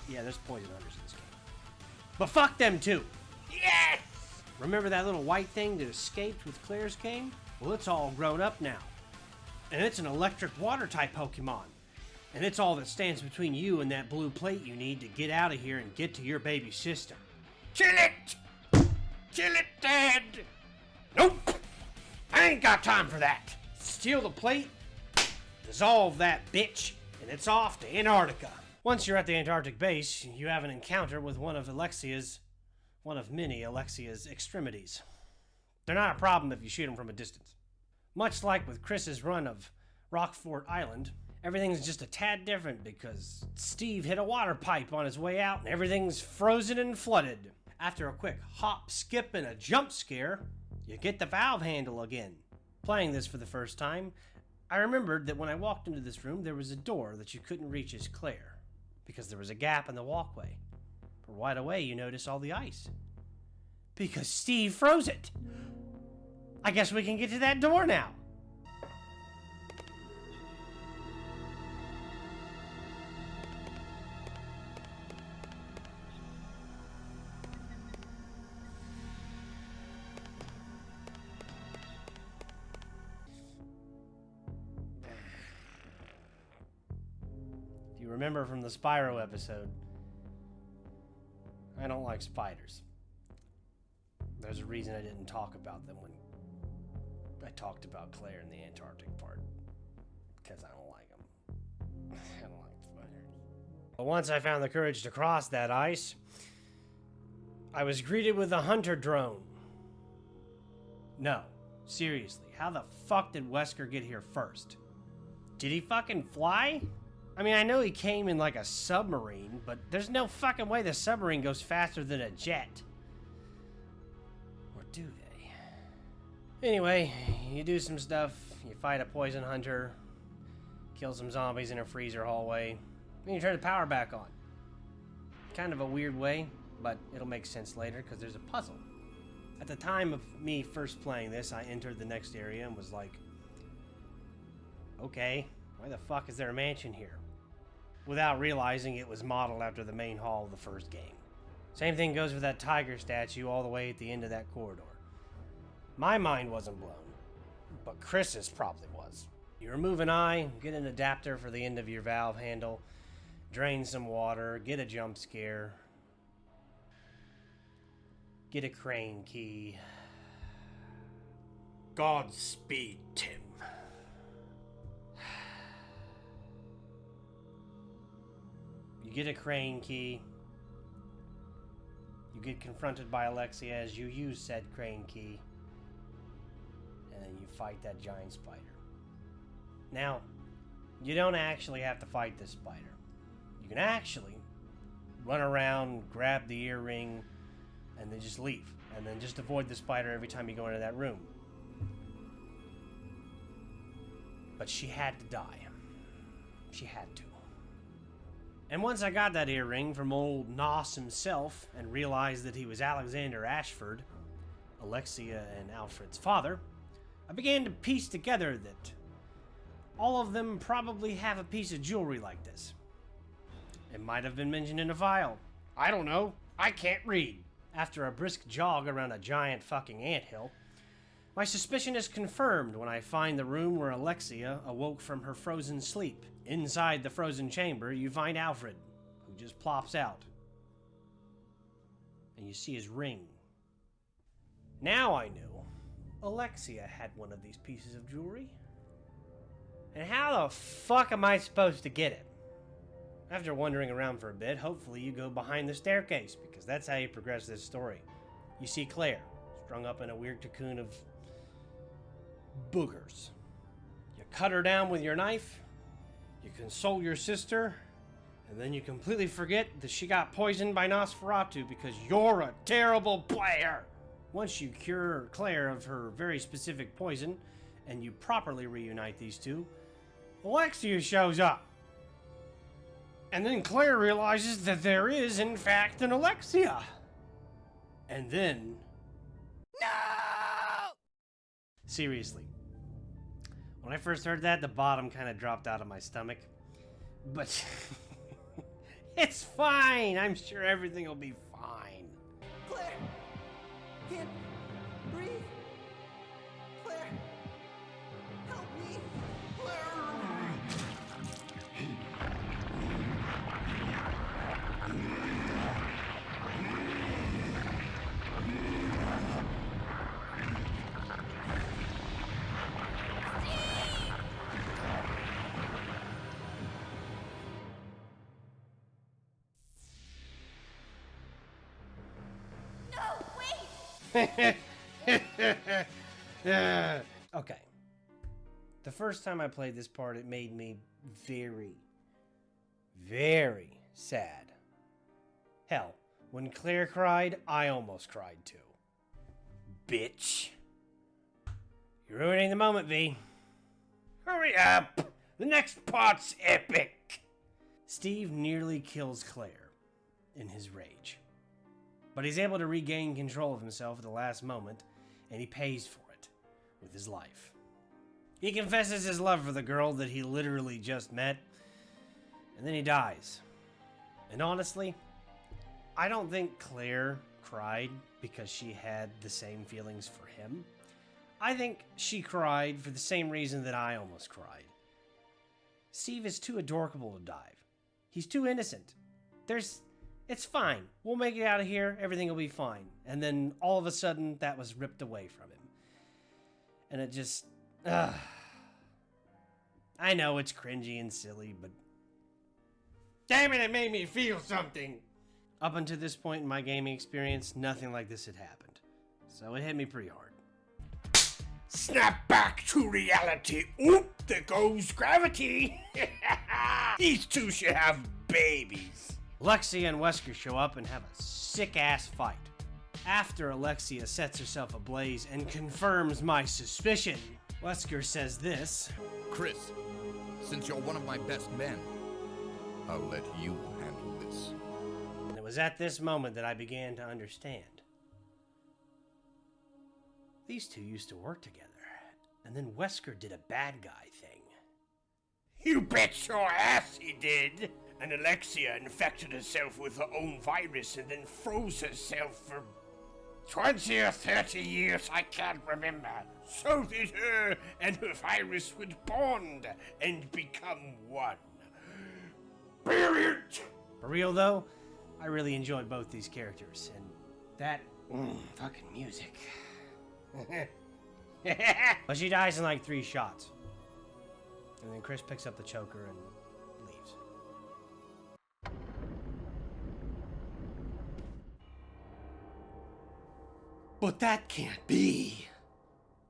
Yeah, there's poison hunters in this game. But fuck them too. Yes! Remember that little white thing that escaped with Claire's game? Well, it's all grown up now. And it's an electric water type Pokemon. And it's all that stands between you and that blue plate you need to get out of here and get to your baby sister. Kill it! Kill it, Dad! Nope! I ain't got time for that. Steal the plate, dissolve that bitch, and it's off to Antarctica. Once you're at the Antarctic base, you have an encounter with one of many Alexia's extremities. They're not a problem if you shoot them from a distance. Much like with Chris's run of Rockfort Island, everything's just a tad different because Steve hit a water pipe on his way out and everything's frozen and flooded. After a quick hop, skip, and a jump scare, you get the valve handle again. Playing this for the first time, I remembered that when I walked into this room, there was a door that you couldn't reach as Claire, because there was a gap in the walkway. But right away, you notice all the ice. Because Steve froze it. I guess we can get to that door now. If you remember from the Spyro episode, I don't like spiders. There's a reason I didn't talk about them when I talked about Claire in the Antarctic part. Because I don't like them. I don't like spiders. But once I found the courage to cross that ice, I was greeted with a hunter drone. No, seriously, how the fuck did Wesker get here first? Did he fucking fly? I mean, I know he came in like a submarine, but there's no fucking way the submarine goes faster than a jet. Or do they? Anyway, you do some stuff, you fight a poison hunter, kill some zombies in a freezer hallway, then you turn the power back on. Kind of a weird way, but it'll make sense later because there's a puzzle. At the time of me first playing this, I entered the next area and was like, okay, why the fuck is there a mansion here? Without realizing it was modeled after the main hall of the first game. Same thing goes with that tiger statue all the way at the end of that corridor. My mind wasn't blown, but Chris's probably was. You remove an eye, get an adapter for the end of your valve handle, drain some water, get a jump scare, get a crane key. Godspeed, Tim. You get a crane key. You get confronted by Alexia as you use said crane key. And then you fight that giant spider. Now, you don't actually have to fight this spider. You can actually run around, grab the earring, and then just leave. And then just avoid the spider every time you go into that room. But she had to die. She had to. And once I got that earring from old Nos himself and realized that he was Alexander Ashford, Alexia and Alfred's father, I began to piece together that all of them probably have a piece of jewelry like this. It might have been mentioned in a file. I don't know. I can't read. After a brisk jog around a giant fucking anthill, my suspicion is confirmed when I find the room where Alexia awoke from her frozen sleep. Inside the frozen chamber, you find Alfred, who just plops out. And you see his ring. Now I knew Alexia had one of these pieces of jewelry. And how the fuck am I supposed to get it? After wandering around for a bit, hopefully you go behind the staircase, because that's how you progress this story. You see Claire, strung up in a weird cocoon of boogers. You cut her down with your knife, you console your sister, and then you completely forget that she got poisoned by Nosferatu because you're a terrible player. Once you cure Claire of her very specific poison, and you properly reunite these two, Alexia shows up. And then Claire realizes that there is, in fact, an Alexia. And then... No! Seriously. When I first heard that, the bottom kind of dropped out of my stomach. But... it's fine! I'm sure everything will be fine. Claire! Can't breathe! Claire! Help me! Claire! Okay. The first time I played this part, it made me very, very sad. Hell, when Claire cried, I almost cried too. Bitch. You're ruining the moment, V. Hurry up! The next part's epic! Steve nearly kills Claire in his rage. But he's able to regain control of himself at the last moment, and he pays for it with his life. He confesses his love for the girl that he literally just met, and then he dies. And honestly, I don't think Claire cried because she had the same feelings for him. I think she cried for the same reason that I almost cried. Steve is too adorable to dive. He's too innocent. It's fine. We'll make it out of here. Everything will be fine. And then all of a sudden, that was ripped away from him. And it just... I know it's cringy and silly, but... damn it, it made me feel something! Up until this point in my gaming experience, nothing like this had happened. So it hit me pretty hard. Snap back to reality. Oop, there goes gravity. These two should have babies. Lexi and Wesker show up and have a sick-ass fight. After Alexia sets herself ablaze and confirms my suspicion, Wesker says this. Chris, since you're one of my best men, I'll let you handle this. And it was at this moment that I began to understand. These two used to work together, and then Wesker did a bad guy thing. You bet your ass he did! And Alexia infected herself with her own virus and then froze herself for 20 or 30 years, I can't remember. So that her and her virus would bond and become one. Brilliant! For real though, I really enjoyed both these characters, and that fucking music. But she dies in like 3 shots. And then Chris picks up the choker and leaves. But that can't be.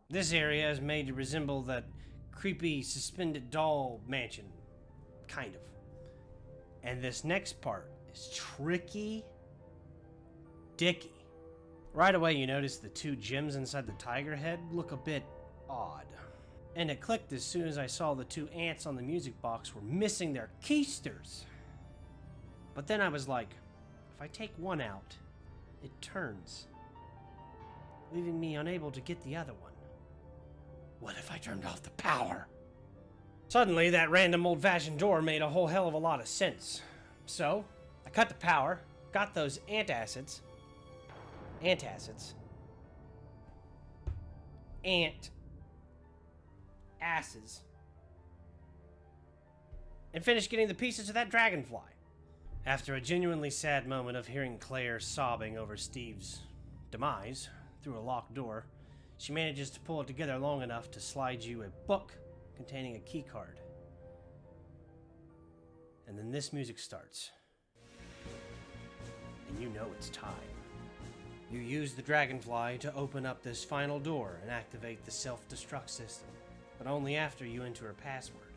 This area is made to resemble that creepy suspended doll mansion. Kind of. And this next part is tricky dicky. Right away you notice the 2 gems inside the tiger head look a bit odd. And it clicked as soon as I saw the 2 ants on the music box were missing their keisters. But then I was like, if I take one out, it turns, leaving me unable to get the other one. What if I turned off the power? Suddenly, that random old-fashioned door made a whole hell of a lot of sense. So, I cut the power, got those antacids, ant asses, and finished getting the pieces to that dragonfly. After a genuinely sad moment of hearing Claire sobbing over Steve's demise through a locked door, she manages to pull it together long enough to slide you a book containing a key card. And then this music starts. And you know it's time. You use the dragonfly to open up this final door and activate the self-destruct system, but only after you enter a password.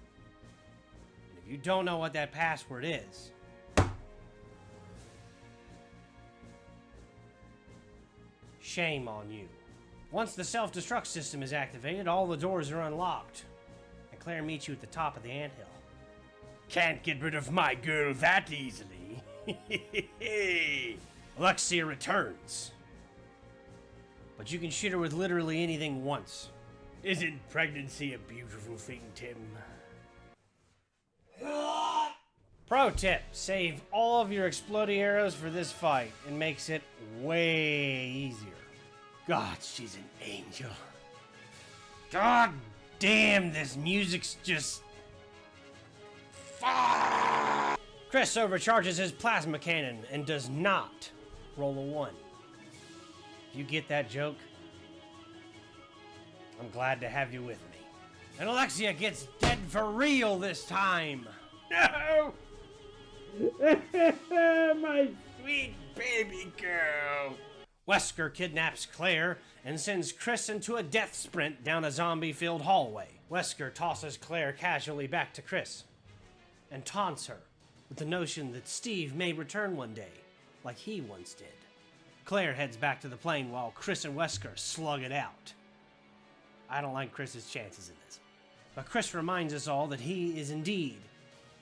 And if you don't know what that password is, shame on you. Once the self-destruct system is activated, all the doors are unlocked, and Claire meets you at the top of the anthill. Can't get rid of my girl that easily. Alexia returns, but you can shoot her with literally anything once. Isn't pregnancy a beautiful thing, Tim? Pro tip, save all of your exploding arrows for this fight. It makes it way easier. God, she's an angel. God damn, this music's just... fuck! Chris overcharges his plasma cannon and does not roll a 1. If you get that joke, I'm glad to have you with me. And Alexia gets dead for real this time. No! My sweet baby girl. Wesker kidnaps Claire and sends Chris into a death sprint down a zombie-filled hallway. Wesker tosses Claire casually back to Chris and taunts her with the notion that Steve may return one day, like he once did. Claire heads back to the plane while Chris and Wesker slug it out. I don't like Chris's chances in this. But Chris reminds us all that he is indeed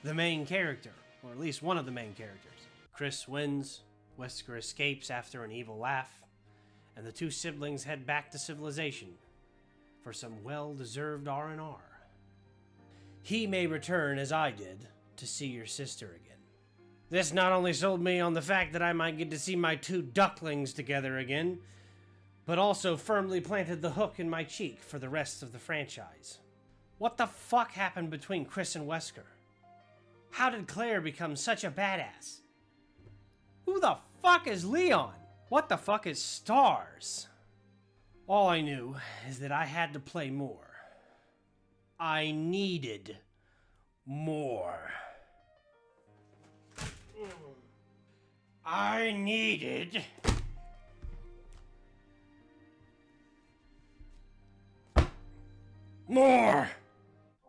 the main character, or at least one of the main characters. Chris wins, Wesker escapes after an evil laugh, and the 2 siblings head back to civilization for some well-deserved R&R. He may return, as I did, to see your sister again. This not only sold me on the fact that I might get to see my 2 ducklings together again, but also firmly planted the hook in my cheek for the rest of the franchise. What the fuck happened between Chris and Wesker? How did Claire become such a badass? Who the fuck is Leon? What the fuck is Stars? All I knew is that I had to play more. I needed more. I needed... more!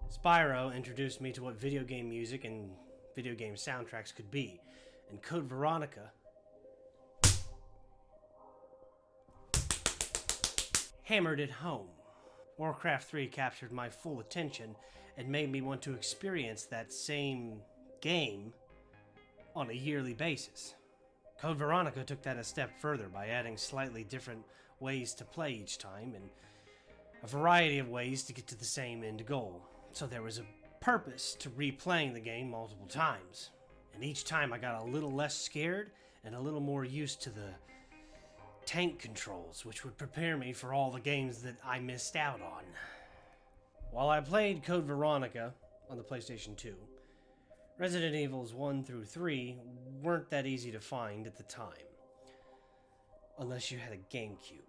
Spyro introduced me to what video game music and video game soundtracks could be, and Code Veronica hammered it home. Warcraft 3 captured my full attention and made me want to experience that same game on a yearly basis. Code Veronica took that a step further by adding slightly different ways to play each time and a variety of ways to get to the same end goal. So there was a purpose to replaying the game multiple times. And each time I got a little less scared and a little more used to the tank controls, which would prepare me for all the games that I missed out on. While I played Code Veronica on the PlayStation 2, Resident Evils 1 through 3 weren't that easy to find at the time, unless you had a GameCube.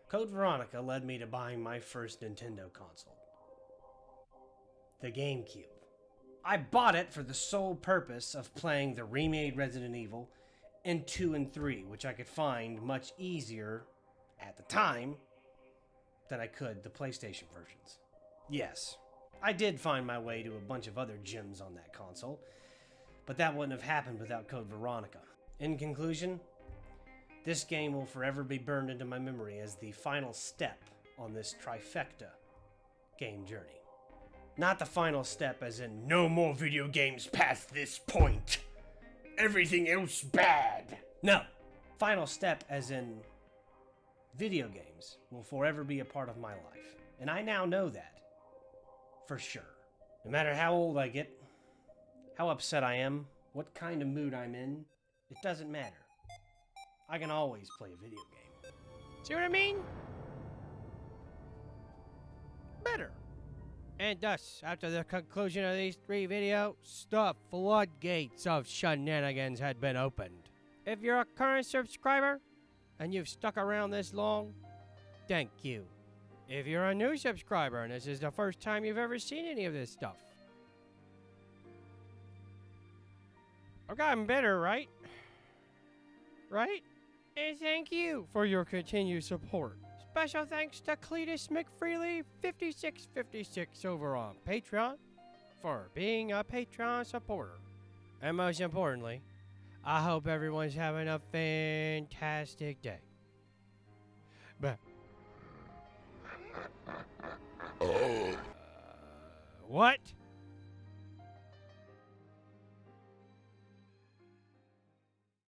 Code Veronica led me to buying my first Nintendo console, the GameCube. I bought it for the sole purpose of playing the remade Resident Evil and 2 and 3, which I could find much easier at the time than I could the PlayStation versions. Yes, I did find my way to a bunch of other gems on that console, but that wouldn't have happened without Code Veronica. In conclusion, this game will forever be burned into my memory as the final step on this trifecta game journey. Not the final step as in No more video games past this point. Everything else bad. no, final step as in video games will forever be a part of my life. And I now know that for sure. No matter how old I get, how upset I am, what kind of mood I'm in, it doesn't matter. I can always play a video game. See what I mean? Better. And thus, after the conclusion of these 3 videos, the floodgates of shenanigans had been opened. If you're a current subscriber, and you've stuck around this long, thank you. If you're a new subscriber, and this is the first time you've ever seen any of this stuff, I've gotten better, right? Right? And thank you for your continued support. Special thanks to Cletus McFreely 5656 over on Patreon for being a Patreon supporter. And most importantly, I hope everyone's having a fantastic day. But what?